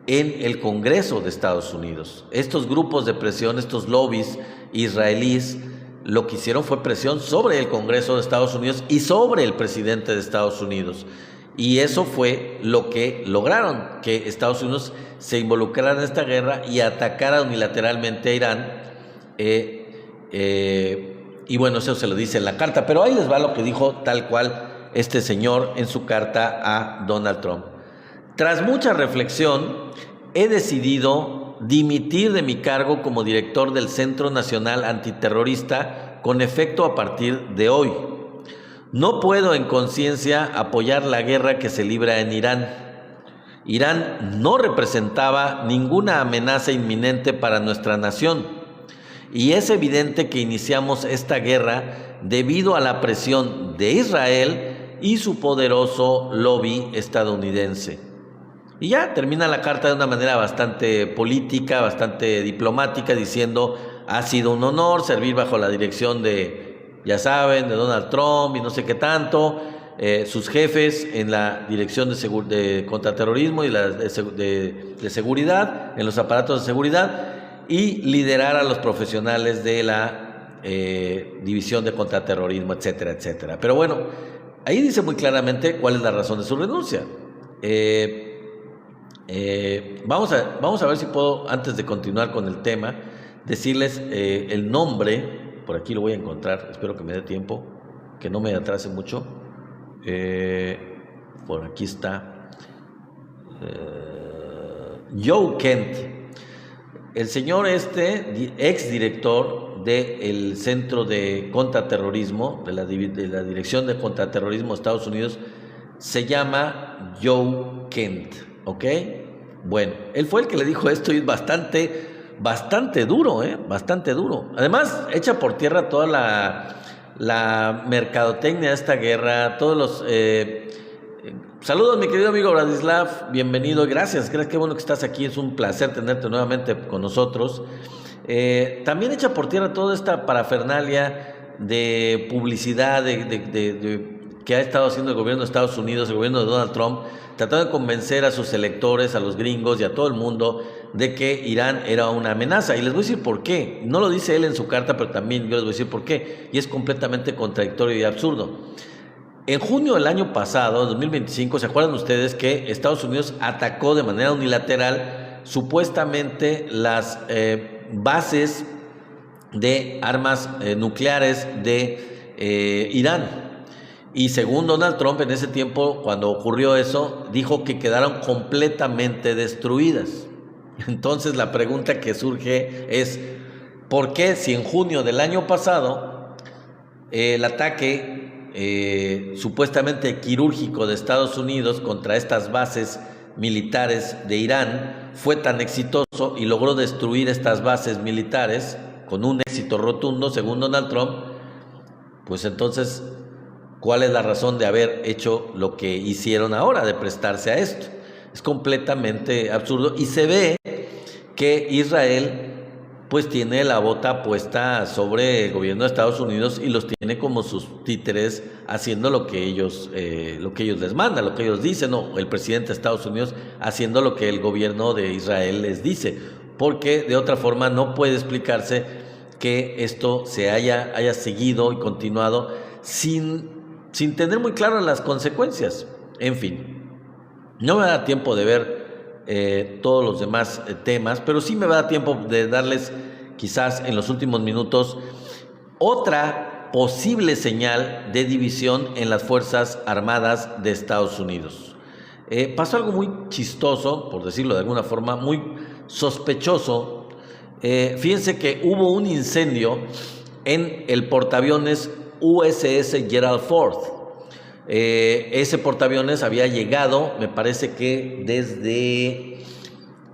en el Congreso de Estados Unidos. Estos grupos de presión, estos lobbies israelíes, lo que hicieron fue presión sobre el Congreso de Estados Unidos y sobre el presidente de Estados Unidos. Y eso fue lo que lograron, que Estados Unidos se involucrara en esta guerra y atacara unilateralmente a Irán. Y bueno, eso se lo dice en la carta, pero ahí les va lo que dijo tal cual este señor en su carta a Donald Trump. Tras mucha reflexión, he decidido dimitir de mi cargo como director del Centro Nacional Antiterrorista con efecto a partir de hoy. No puedo en conciencia apoyar la guerra que se libra en Irán. Irán no representaba ninguna amenaza inminente para nuestra nación. Y es evidente que iniciamos esta guerra debido a la presión de Israel y su poderoso lobby estadounidense. Y ya termina la carta de una manera bastante política, bastante diplomática, diciendo: ha sido un honor servir bajo la dirección de, ya saben, de Donald Trump y no sé qué tanto, sus jefes en la dirección de contraterrorismo y de seguridad, en los aparatos de seguridad, y liderar a los profesionales de la división de contraterrorismo, etcétera, etcétera. Pero bueno, ahí dice muy claramente cuál es la razón de su renuncia. Vamos a ver si puedo, antes de continuar con el tema, decirles el nombre. Por aquí lo voy a encontrar, espero que me dé tiempo, que no me atrase mucho. Por aquí está. Joe Kent, el señor exdirector del Centro de Contraterrorismo, de la Dirección de Contraterrorismo de Estados Unidos, se llama Joe Kent, ¿ok? Bueno, él fue el que le dijo esto y es bastante duro, bastante duro. Además, echa por tierra toda la mercadotecnia de esta guerra, todos los... saludos, mi querido amigo Bradislav, bienvenido, gracias, qué bueno que estás aquí, es un placer tenerte nuevamente con nosotros. También echa por tierra toda esta parafernalia de publicidad que ha estado haciendo el gobierno de Estados Unidos, el gobierno de Donald Trump, tratando de convencer a sus electores, a los gringos y a todo el mundo de que Irán era una amenaza. Y les voy a decir por qué. No lo dice él en su carta, pero también yo les voy a decir por qué. Y es completamente contradictorio y absurdo. En junio del año pasado, 2025, ¿se acuerdan ustedes que Estados Unidos atacó de manera unilateral supuestamente las bases de armas nucleares de Irán? Y según Donald Trump, en ese tiempo, cuando ocurrió eso, dijo que quedaron completamente destruidas. Entonces la pregunta que surge es: ¿por qué, si en junio del año pasado el ataque supuestamente quirúrgico de Estados Unidos contra estas bases militares de Irán fue tan exitoso y logró destruir estas bases militares con un éxito rotundo, según Donald Trump, pues entonces, ¿cuál es la razón de haber hecho lo que hicieron ahora, de prestarse a esto? Es completamente absurdo y se ve que Israel pues tiene la bota puesta sobre el gobierno de Estados Unidos y los tiene como sus títeres haciendo lo que ellos les mandan, lo que ellos dicen, o el presidente de Estados Unidos haciendo lo que el gobierno de Israel les dice, porque de otra forma no puede explicarse que esto se haya seguido y continuado sin tener muy claro las consecuencias. En fin, no me da tiempo de ver todos los demás temas, pero sí me va a dar tiempo de darles quizás en los últimos minutos otra posible señal de división en las Fuerzas Armadas de Estados Unidos. Pasó algo muy chistoso, por decirlo de alguna forma, muy sospechoso. Fíjense que hubo un incendio en el portaaviones USS Gerald Ford. Ese portaaviones había llegado, me parece que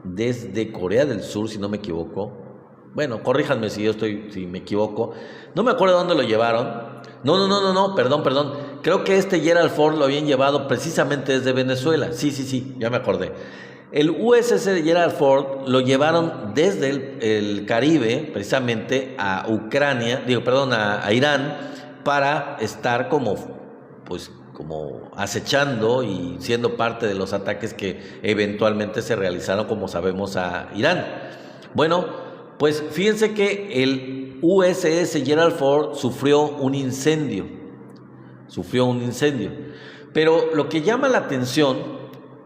desde Corea del Sur, si no me equivoco. Bueno, corríjanme si me equivoco. No me acuerdo dónde lo llevaron. No, perdón. Creo que Gerald Ford lo habían llevado precisamente desde Venezuela. Sí, ya me acordé. El USS Gerald Ford lo llevaron desde el Caribe, precisamente a Irán, para estar como acechando y siendo parte de los ataques que eventualmente se realizaron, como sabemos, a Irán. Bueno, pues fíjense que el USS Gerald Ford sufrió un incendio. Pero lo que llama la atención,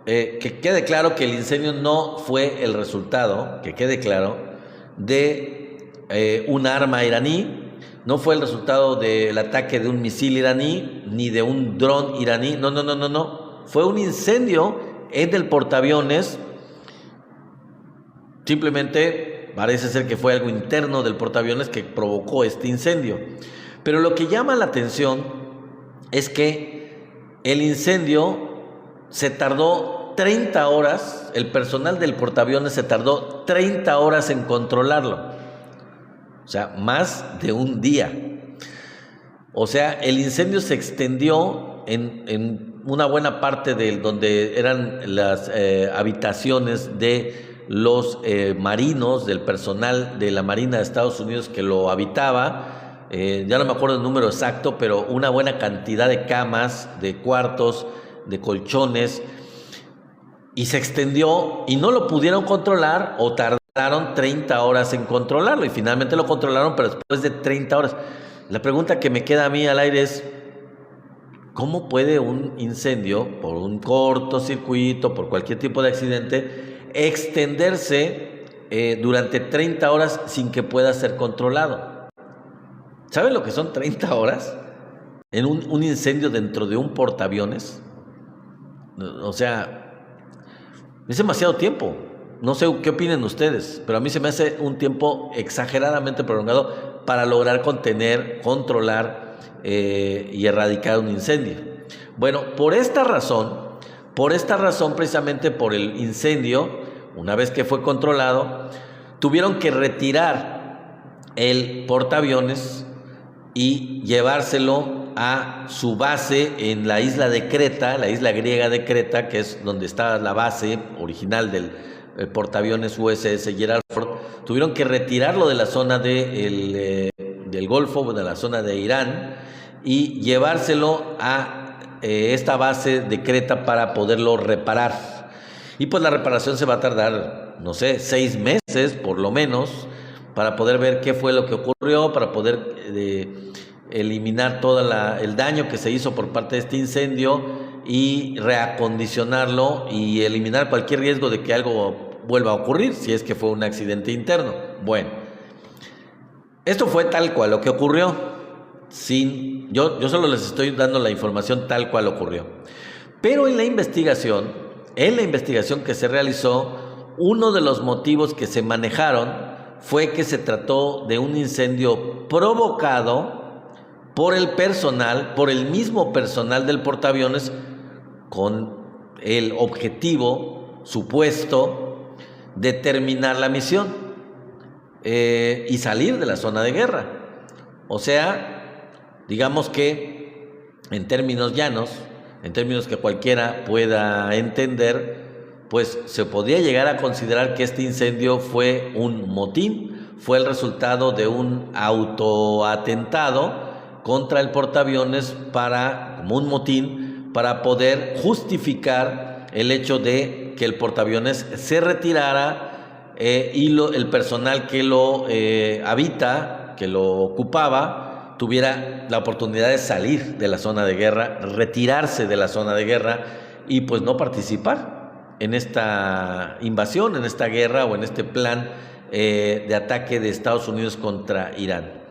que quede claro que el incendio no fue el resultado, que quede claro, de un arma iraní. No fue el resultado del ataque de un misil iraní, ni de un dron iraní. No. Fue un incendio en el portaaviones. Simplemente parece ser que fue algo interno del portaaviones que provocó este incendio. Pero lo que llama la atención es que el incendio se tardó 30 horas, el personal del portaaviones se tardó 30 horas en controlarlo. O sea, más de un día. O sea, el incendio se extendió en una buena parte de donde eran las habitaciones de los marinos, del personal de la Marina de Estados Unidos que lo habitaba. Ya no me acuerdo el número exacto, pero una buena cantidad de camas, de cuartos, de colchones, y se extendió y no lo pudieron controlar o tardaron 30 horas en controlarlo y finalmente lo controlaron, pero después de 30 horas. La pregunta que me queda a mí al aire es, ¿cómo puede un incendio, por un cortocircuito, por cualquier tipo de accidente, extenderse durante 30 horas sin que pueda ser controlado? ¿Saben lo que son 30 horas en un incendio dentro de un portaaviones? O sea, es demasiado tiempo. No sé qué opinen ustedes, pero a mí se me hace un tiempo exageradamente prolongado para lograr contener, controlar y erradicar un incendio. Bueno, por esta razón, precisamente por el incendio, una vez que fue controlado, tuvieron que retirar el portaaviones y llevárselo a su base en la isla de Creta, la isla griega de Creta, que es donde está la base original del portaaviones USS Gerald Ford. Tuvieron que retirarlo de la zona del Golfo, de la zona de Irán, y llevárselo a esta base de Creta para poderlo reparar. Y pues la reparación se va a tardar, no sé, 6 meses por lo menos, para poder ver qué fue lo que ocurrió, para poder eliminar todo el daño que se hizo por parte de este incendio y reacondicionarlo y eliminar cualquier riesgo de que algo vuelva a ocurrir si es que fue un accidente interno. Bueno, esto fue tal cual lo que ocurrió. Yo solo les estoy dando la información tal cual ocurrió. Pero en la investigación que se realizó, uno de los motivos que se manejaron fue que se trató de un incendio provocado por el mismo personal del portaaviones, con el objetivo supuesto de terminar la misión y salir de la zona de guerra. O sea, digamos que en términos llanos, en términos que cualquiera pueda entender, pues se podría llegar a considerar que este incendio fue un motín, fue el resultado de un autoatentado contra el portaaviones como un motín para poder justificar el hecho de que el portaaviones se retirara y el personal que lo habita, que lo ocupaba, tuviera la oportunidad de salir de la zona de guerra, retirarse de la zona de guerra y pues no participar en esta invasión, en esta guerra o en este plan de ataque de Estados Unidos contra Irán.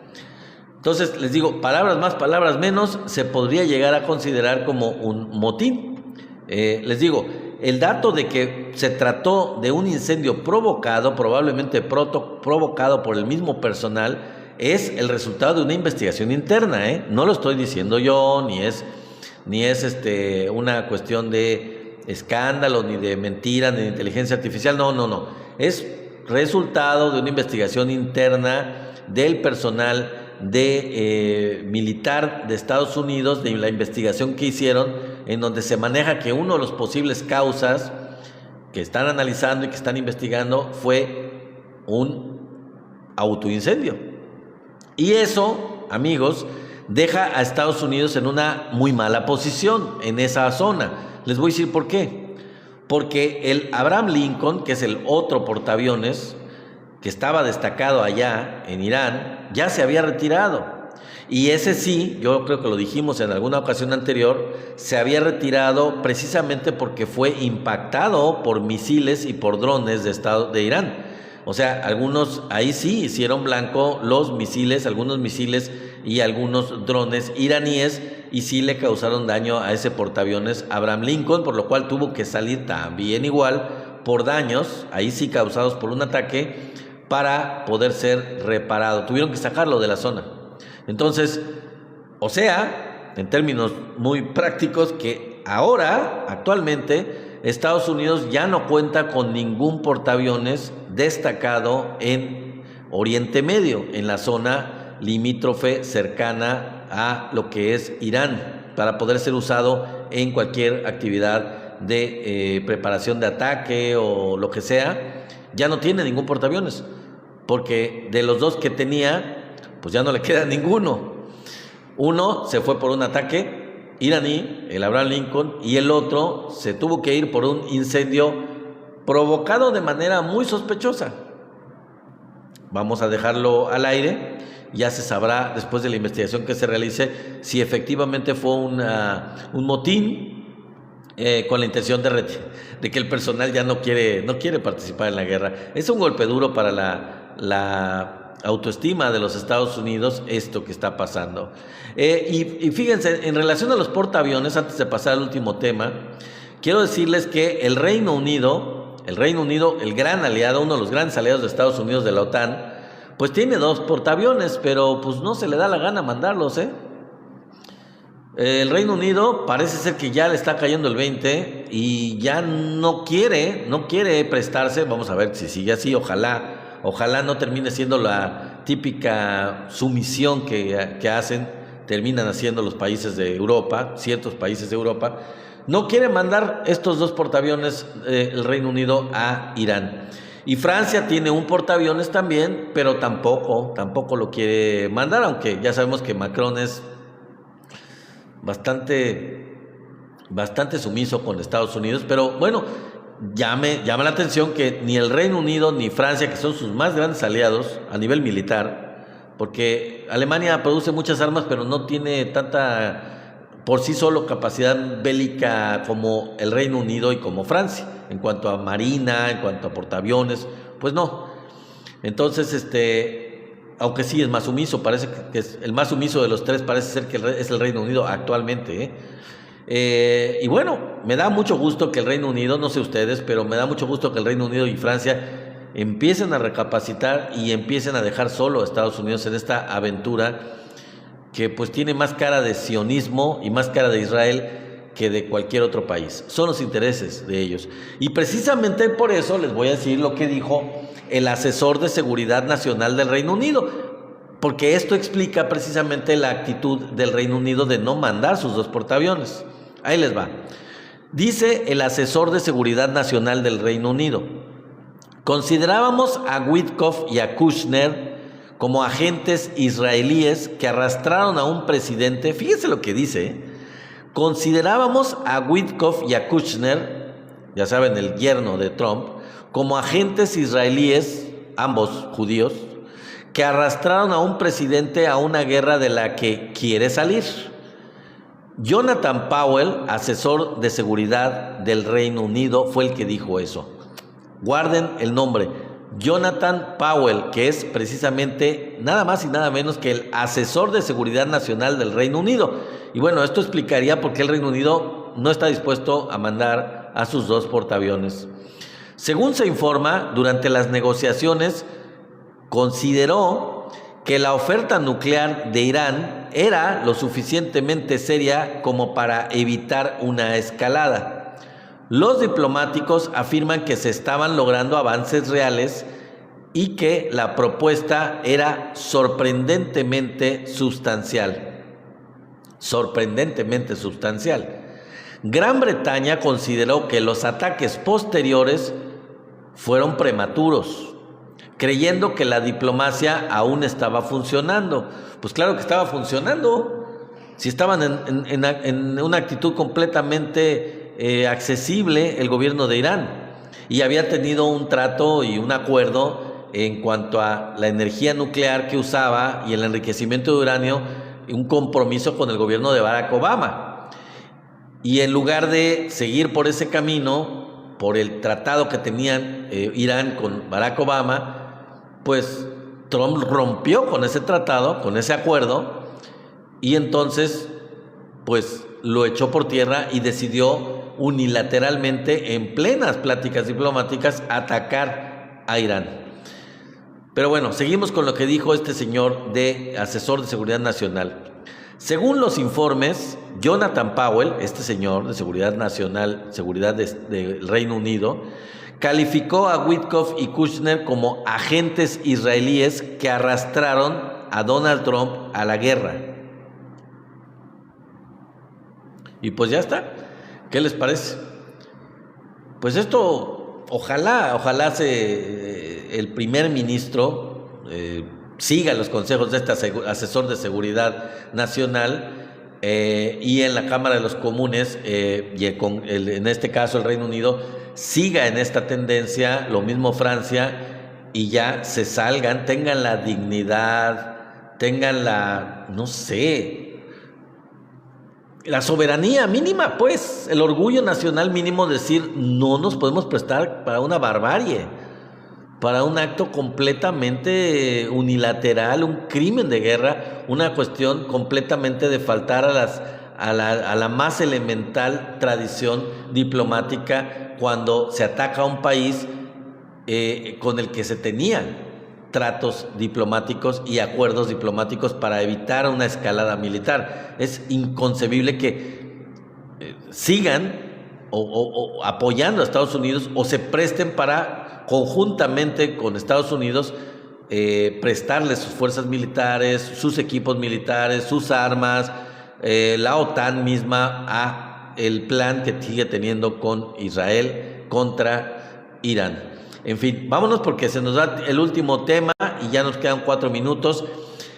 Entonces, les digo, palabras más, palabras menos, se podría llegar a considerar como un motín. Les digo, el dato de que se trató de un incendio provocado, probablemente provocado por el mismo personal, es el resultado de una investigación interna, No lo estoy diciendo yo, ni es una cuestión de escándalo, ni de mentira, ni de inteligencia artificial, no. Es resultado de una investigación interna del personal militar de Estados Unidos, de la investigación que hicieron, en donde se maneja que uno de los posibles causas que están analizando y que están investigando fue un autoincendio. Y eso, amigos, deja a Estados Unidos en una muy mala posición en esa zona. Les voy a decir por qué. Porque el Abraham Lincoln, que es el otro portaaviones que estaba destacado allá en Irán, ya se había retirado. Y ese sí, yo creo que lo dijimos en alguna ocasión anterior, se había retirado precisamente porque fue impactado por misiles y por drones de Irán. O sea, algunos ahí sí hicieron blanco los misiles, algunos misiles y algunos drones iraníes, y sí le causaron daño a ese portaaviones Abraham Lincoln, por lo cual tuvo que salir también igual por daños, ahí sí causados por un ataque, para poder ser reparado. Tuvieron que sacarlo de la zona. Entonces, o sea, en términos muy prácticos, que ahora, actualmente, Estados Unidos ya no cuenta con ningún portaaviones destacado en Oriente Medio, en la zona limítrofe cercana a lo que es Irán. para poder ser usado en cualquier actividad de preparación de ataque o lo que sea. Ya no tiene ningún portaaviones, porque de los dos que tenía, pues ya no le queda ninguno. Uno se fue por un ataque iraní, el Abraham Lincoln, y el otro se tuvo que ir por un incendio provocado de manera muy sospechosa. Vamos a dejarlo al aire, ya se sabrá después de la investigación que se realice si efectivamente fue un motín con la intención de que el personal ya no quiere participar en la guerra. Es un golpe duro para la autoestima de los Estados Unidos esto que está pasando. Y fíjense, en relación a los portaaviones, antes de pasar al último tema, quiero decirles que el Reino Unido, el gran aliado, uno de los grandes aliados de Estados Unidos de la OTAN, pues tiene 2 portaaviones, pero pues no se le da la gana mandarlos, El Reino Unido parece ser que ya le está cayendo el 20 y ya no quiere prestarse. Vamos a ver si sigue así, ojalá no termine siendo la típica sumisión que terminan haciendo los países de Europa, ciertos países de Europa. No quiere mandar estos 2 portaaviones el Reino Unido a Irán. Y Francia tiene un portaaviones también, pero tampoco lo quiere mandar, aunque ya sabemos que Macron es bastante sumiso con Estados Unidos. Pero bueno, llama la atención que ni el Reino Unido ni Francia, que son sus más grandes aliados a nivel militar, porque Alemania produce muchas armas, pero no tiene tanta por sí solo capacidad bélica como el Reino Unido y como Francia, en cuanto a marina, en cuanto a portaaviones, pues no. Entonces, aunque sí es más sumiso, parece que es el más sumiso de los 3, parece ser que es el Reino Unido actualmente, y bueno, me da mucho gusto que el Reino Unido, no sé ustedes, pero me da mucho gusto que el Reino Unido y Francia empiecen a recapacitar y empiecen a dejar solo a Estados Unidos en esta aventura que pues tiene más cara de sionismo y más cara de Israel que de cualquier otro país. Son los intereses de ellos. Y precisamente por eso les voy a decir lo que dijo el asesor de seguridad nacional del Reino Unido, porque esto explica precisamente la actitud del Reino Unido de no mandar sus 2 portaaviones. Ahí les va. Dice el asesor de seguridad nacional del Reino Unido: considerábamos a Witkoff y a Kushner como agentes israelíes que arrastraron a un presidente. Fíjense lo que dice, considerábamos a Witkoff y a Kushner, ya saben, el yerno de Trump, como agentes israelíes, ambos judíos, que arrastraron a un presidente a una guerra de la que quiere salir. Jonathan Powell, asesor de seguridad del Reino Unido, fue el que dijo eso. Guarden el nombre, Jonathan Powell, que es precisamente nada más y nada menos que el asesor de seguridad nacional del Reino Unido. Y bueno, esto explicaría por qué el Reino Unido no está dispuesto a mandar a sus 2 portaaviones. Según se informa, durante las negociaciones consideró que la oferta nuclear de Irán era lo suficientemente seria como para evitar una escalada. Los diplomáticos afirman que se estaban logrando avances reales y que la propuesta era sorprendentemente sustancial. Sorprendentemente sustancial. Gran Bretaña consideró que los ataques posteriores fueron prematuros, creyendo que la diplomacia aún estaba funcionando. Pues claro que estaba funcionando, si estaban en una actitud completamente accesible el gobierno de Irán, y había tenido un trato y un acuerdo en cuanto a la energía nuclear que usaba y el enriquecimiento de uranio, un compromiso con el gobierno de Barack Obama. Y en lugar de seguir por ese camino, por el tratado que tenían Irán con Barack Obama, pues Trump rompió con ese tratado, con ese acuerdo, y entonces pues lo echó por tierra y decidió unilateralmente, en plenas pláticas diplomáticas, atacar a Irán. Pero bueno, seguimos con lo que dijo este señor de asesor de seguridad nacional. Según los informes, Jonathan Powell, este señor de seguridad nacional, seguridad del Reino Unido, calificó a Witkoff y Kushner como agentes israelíes que arrastraron a Donald Trump a la guerra. Y pues ya está. ¿Qué les parece? Pues esto, ojalá el primer ministro siga los consejos de este asesor de seguridad nacional, y en la Cámara de los Comunes, en este caso el Reino Unido, siga en esta tendencia, lo mismo Francia, y ya se salgan, tengan la dignidad, tengan no sé, la soberanía mínima, pues, el orgullo nacional mínimo, decir, no nos podemos prestar para una barbarie, para un acto completamente unilateral, un crimen de guerra, una cuestión completamente de faltar a la más elemental tradición diplomática cuando se ataca a un país con el que se tenían tratos diplomáticos y acuerdos diplomáticos para evitar una escalada militar. Es inconcebible que sigan o apoyando a Estados Unidos o se presten para conjuntamente con Estados Unidos prestarles sus fuerzas militares, sus equipos militares, sus armas, la OTAN misma, a el plan que sigue teniendo con Israel contra Irán. En fin, vámonos porque se nos da el último tema y ya nos quedan 4 minutos.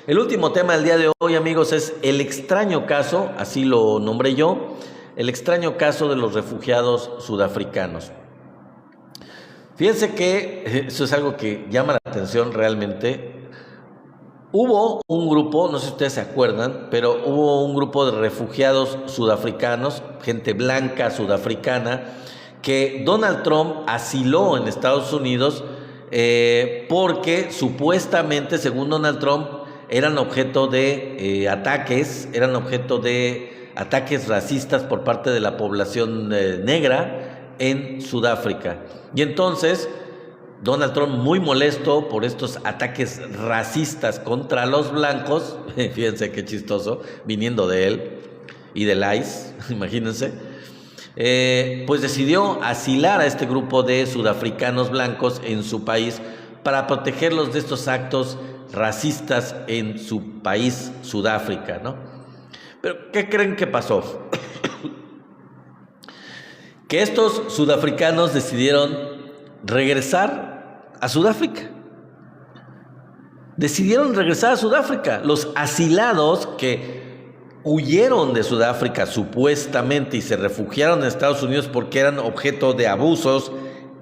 El último tema del día de hoy, amigos, es el extraño caso, así lo nombré yo, el extraño caso de los refugiados sudafricanos. Fíjense que eso es algo que llama la atención realmente. Hubo un grupo, no sé si ustedes se acuerdan, pero hubo un grupo de refugiados sudafricanos, gente blanca sudafricana, que Donald Trump asiló en Estados Unidos porque supuestamente, según Donald Trump, eran objeto de ataques racistas por parte de la población negra en Sudáfrica. Y entonces Donald Trump, muy molesto por estos ataques racistas contra los blancos, fíjense qué chistoso, viniendo de él y del ICE, imagínense, pues decidió asilar a este grupo de sudafricanos blancos en su país para protegerlos de estos actos racistas en su país, Sudáfrica, ¿no? Pero ¿qué creen que pasó? Que estos sudafricanos decidieron regresar a Sudáfrica. Decidieron regresar a Sudáfrica. Los asilados que huyeron de Sudáfrica supuestamente y se refugiaron en Estados Unidos porque eran objeto de abusos,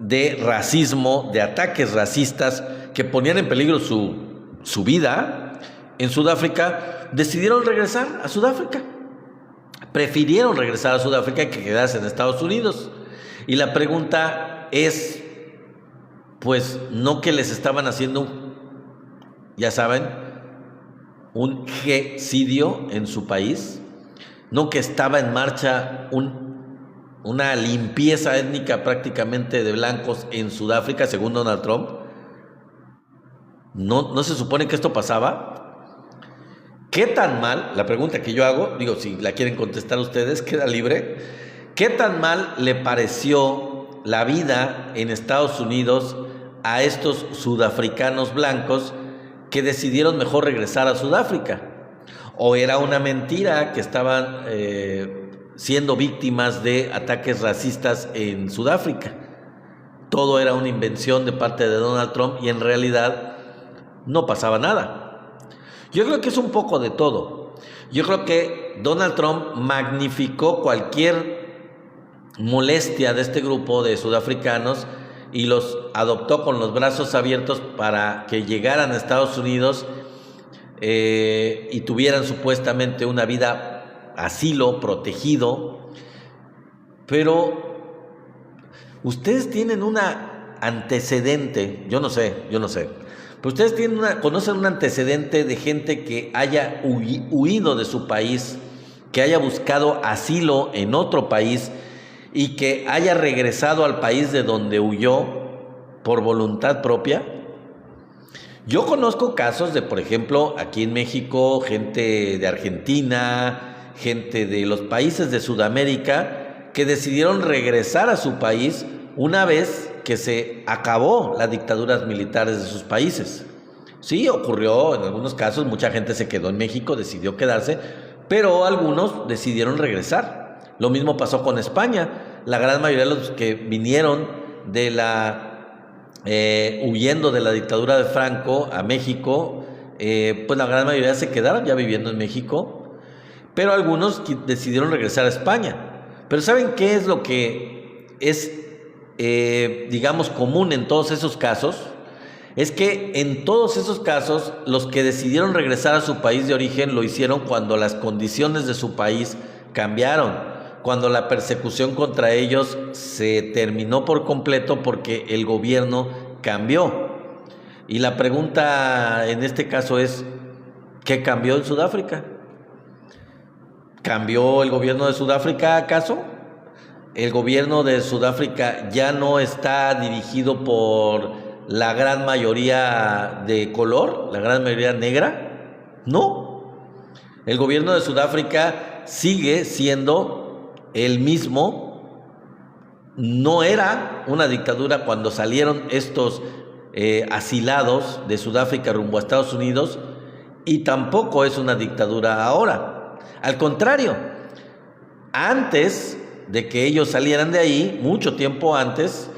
de racismo, de ataques racistas que ponían en peligro su vida en Sudáfrica, decidieron regresar a Sudáfrica. Prefirieron regresar a Sudáfrica que quedarse en Estados Unidos. Y la pregunta es, pues, ¿no que les estaban haciendo, ya saben, un genocidio en su país? ¿No que estaba en marcha una limpieza étnica prácticamente de blancos en Sudáfrica, según Donald Trump? ¿No se supone que esto pasaba? ¿Qué tan mal, la pregunta que yo hago, digo, si la quieren contestar ustedes, queda libre, qué tan mal le pareció la vida en Estados Unidos a estos sudafricanos blancos que decidieron mejor regresar a Sudáfrica? ¿O era una mentira que estaban siendo víctimas de ataques racistas en Sudáfrica? Todo era una invención de parte de Donald Trump y en realidad no pasaba nada. Yo creo que es un poco de todo. Yo creo que Donald Trump magnificó cualquier molestia de este grupo de sudafricanos y los adoptó con los brazos abiertos para que llegaran a Estados Unidos y tuvieran supuestamente una vida asilo, protegido. Pero ustedes tienen un antecedente, yo no sé, pero ustedes conocen un antecedente de gente que haya huido de su país, que haya buscado asilo en otro país y que haya regresado al país de donde huyó por voluntad propia. Yo conozco casos de, por ejemplo, aquí en México, gente de Argentina, gente de los países de Sudamérica, que decidieron regresar a su país una vez que se acabó las dictaduras militares de sus países. Sí, ocurrió en algunos casos, mucha gente se quedó en México, decidió quedarse, pero algunos decidieron regresar. Lo mismo pasó con España. La gran mayoría de los que vinieron de huyendo de la dictadura de Franco a México, pues la gran mayoría se quedaron ya viviendo en México, pero algunos decidieron regresar a España. Pero ¿saben qué es lo que es, digamos, común en todos esos casos? Es que en todos esos casos, los que decidieron regresar a su país de origen lo hicieron cuando las condiciones de su país cambiaron, cuando la persecución contra ellos se terminó por completo porque el gobierno cambió. Y la pregunta en este caso es, ¿qué cambió en Sudáfrica? ¿Cambió el gobierno de Sudáfrica acaso? ¿El gobierno de Sudáfrica ya no está dirigido por la gran mayoría de color, la gran mayoría negra? No. El gobierno de Sudáfrica sigue siendo el mismo. No era una dictadura cuando salieron estos asilados de Sudáfrica rumbo a Estados Unidos, y tampoco es una dictadura ahora. Al contrario, antes de que ellos salieran de ahí, mucho tiempo antes,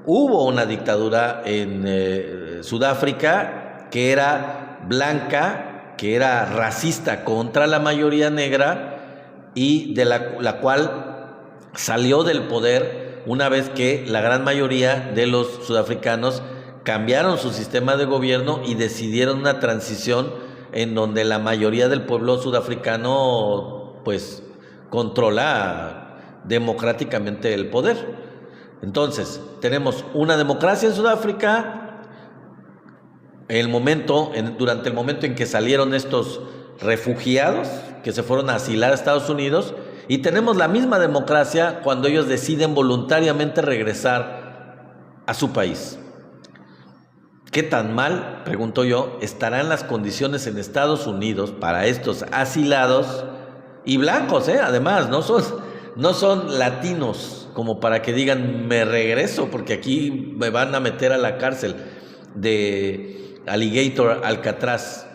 hubo una dictadura en Sudáfrica que era blanca, que era racista contra la mayoría negra, y de la cual salió del poder una vez que la gran mayoría de los sudafricanos cambiaron su sistema de gobierno y decidieron una transición en donde la mayoría del pueblo sudafricano pues controla democráticamente el poder. Entonces, tenemos una democracia en Sudáfrica. Durante el momento en que salieron estos refugiados que se fueron a asilar a Estados Unidos, y tenemos la misma democracia cuando ellos deciden voluntariamente regresar a su país. ¿Qué tan mal, pregunto yo, estarán las condiciones en Estados Unidos para estos asilados y blancos, además, no son latinos como para que digan me regreso porque aquí me van a meter a la cárcel de Alligator, Alcatraz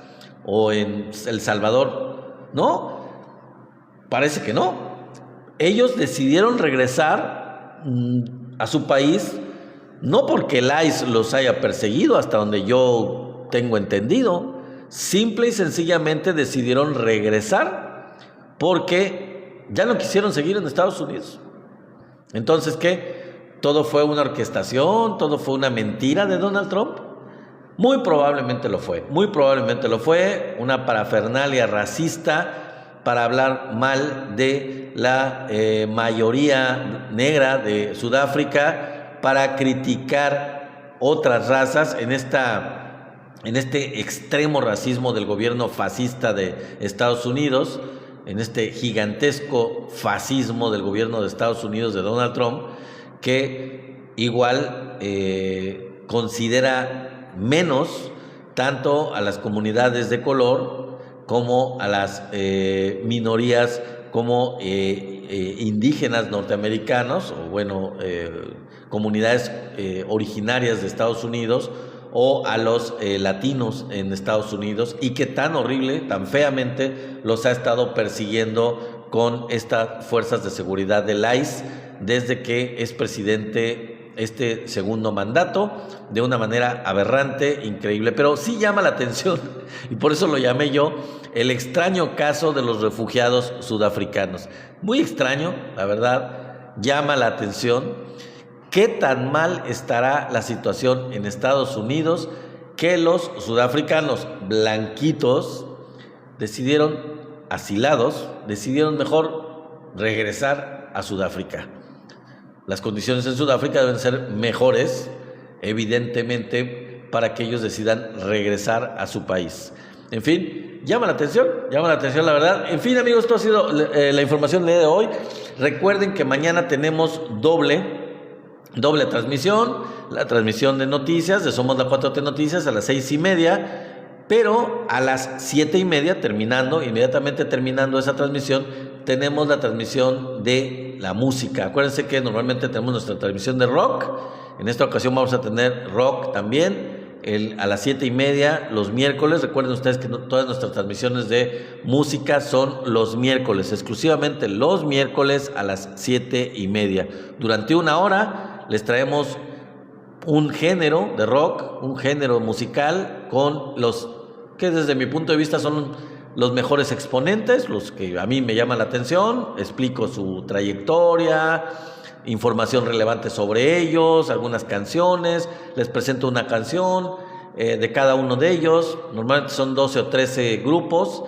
o en El Salvador? No, parece que no. Ellos decidieron regresar a su país no porque el ICE los haya perseguido, hasta donde yo tengo entendido. Simple y sencillamente decidieron regresar porque ya no quisieron seguir en Estados Unidos. Entonces, ¿qué? ¿Todo fue una orquestación? ¿Todo fue una mentira de Donald Trump? Muy probablemente lo fue. Muy probablemente lo fue. Una parafernalia racista para hablar mal de la mayoría negra de Sudáfrica, para criticar otras razas en este extremo racismo del gobierno fascista de Estados Unidos, en este gigantesco fascismo del gobierno de Estados Unidos de Donald Trump, que igual considera menos tanto a las comunidades de color como a las minorías como indígenas norteamericanos, o comunidades originarias de Estados Unidos, o a los latinos en Estados Unidos, y que tan horrible, tan feamente los ha estado persiguiendo con estas fuerzas de seguridad del ICE desde que es presidente este segundo mandato, de una manera aberrante, increíble. Pero sí llama la atención, y por eso lo llamé yo, el extraño caso de los refugiados sudafricanos. Muy extraño, la verdad, llama la atención. ¿Qué tan mal estará la situación en Estados Unidos que los sudafricanos blanquitos decidieron mejor regresar a Sudáfrica? Las condiciones en Sudáfrica deben ser mejores, evidentemente, para que ellos decidan regresar a su país. En fin, llama la atención la verdad. En fin, amigos, esto ha sido la información del día de hoy. Recuerden que mañana tenemos doble transmisión, la transmisión de noticias de Somos la 4T Noticias a las 6:30, pero a las 7:30, inmediatamente terminando esa transmisión, tenemos la transmisión de la música. Acuérdense que normalmente tenemos nuestra transmisión de rock. En esta ocasión vamos a tener rock también, a las 7:30 los miércoles. Recuerden ustedes que todas nuestras transmisiones de música son los miércoles, exclusivamente los miércoles a las 7:30. Durante una hora les traemos un género de rock, un género musical con los que desde mi punto de vista son los mejores exponentes, los que a mí me llaman la atención. Explico su trayectoria, información relevante sobre ellos, algunas canciones, les presento una canción de cada uno de ellos. Normalmente son 12 o 13 grupos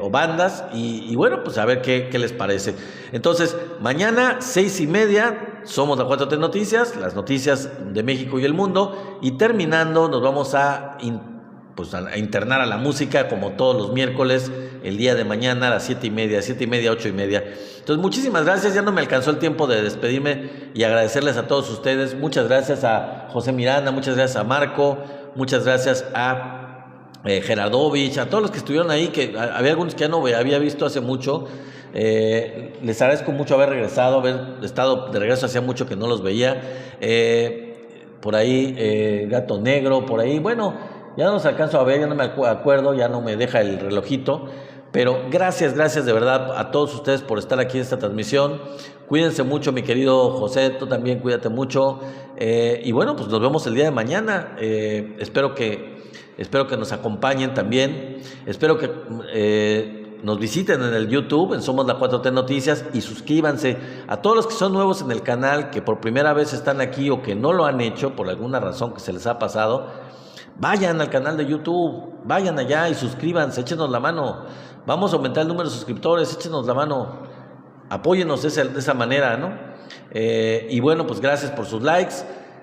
o bandas y bueno, pues a ver qué les parece. Entonces, mañana 6:30 somos la 4T Noticias, las noticias de México y el mundo, y terminando nos vamos a internar a la música como todos los miércoles, el día de mañana a las 7:30, 8:30. Entonces, muchísimas gracias. Ya no me alcanzó el tiempo de despedirme y agradecerles a todos ustedes. Muchas gracias a José Miranda, muchas gracias a Marco, muchas gracias a Gerardovich, a todos los que estuvieron ahí, que había algunos que ya no había visto hace mucho. Les agradezco mucho haber regresado, haber estado de regreso, hacía mucho que no los veía. Por ahí, Gato Negro, por ahí, bueno, ya no los alcanzo a ver, ya no me acuerdo, ya no me deja el relojito. Pero gracias de verdad a todos ustedes por estar aquí en esta transmisión. Cuídense mucho, mi querido José, tú también cuídate mucho. Y bueno, pues nos vemos el día de mañana. Espero que nos acompañen también. Espero que nos visiten en el YouTube, en Somos la 4T Noticias, y suscríbanse. A todos los que son nuevos en el canal, que por primera vez están aquí o que no lo han hecho por alguna razón que se les ha pasado, vayan al canal de YouTube, vayan allá y suscríbanse, échenos la mano. Vamos a aumentar el número de suscriptores, échenos la mano, apóyennos de esa manera, ¿no? Y bueno, pues gracias por sus likes,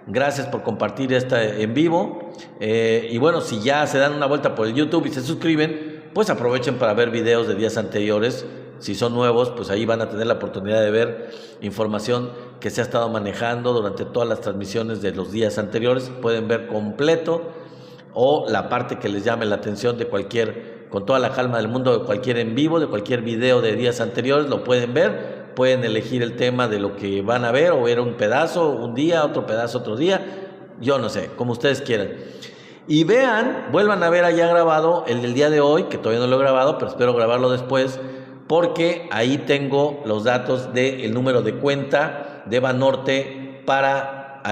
gracias por compartir en vivo. Y bueno, si ya se dan una vuelta por el YouTube y se suscriben, pues aprovechen para ver videos de días anteriores. Si son nuevos, pues ahí van a tener la oportunidad de ver información que se ha estado manejando durante todas las transmisiones de los días anteriores. Pueden ver completo o la parte que les llame la atención de con toda la calma del mundo, de cualquier en vivo, de cualquier video de días anteriores, lo pueden ver. Pueden elegir el tema de lo que van a ver, o ver un pedazo un día, otro pedazo otro día, yo no sé, como ustedes quieran. Y vuelvan a ver allá grabado el del día de hoy, que todavía no lo he grabado, pero espero grabarlo después, porque ahí tengo los datos del número de cuenta de Banorte para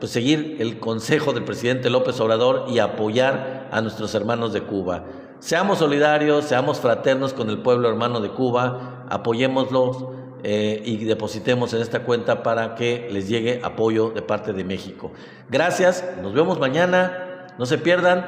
seguir el consejo del presidente López Obrador y apoyar a nuestros hermanos de Cuba. Seamos solidarios, seamos fraternos con el pueblo hermano de Cuba, apoyémoslos y depositemos en esta cuenta para que les llegue apoyo de parte de México. Gracias, nos vemos mañana, no se pierdan.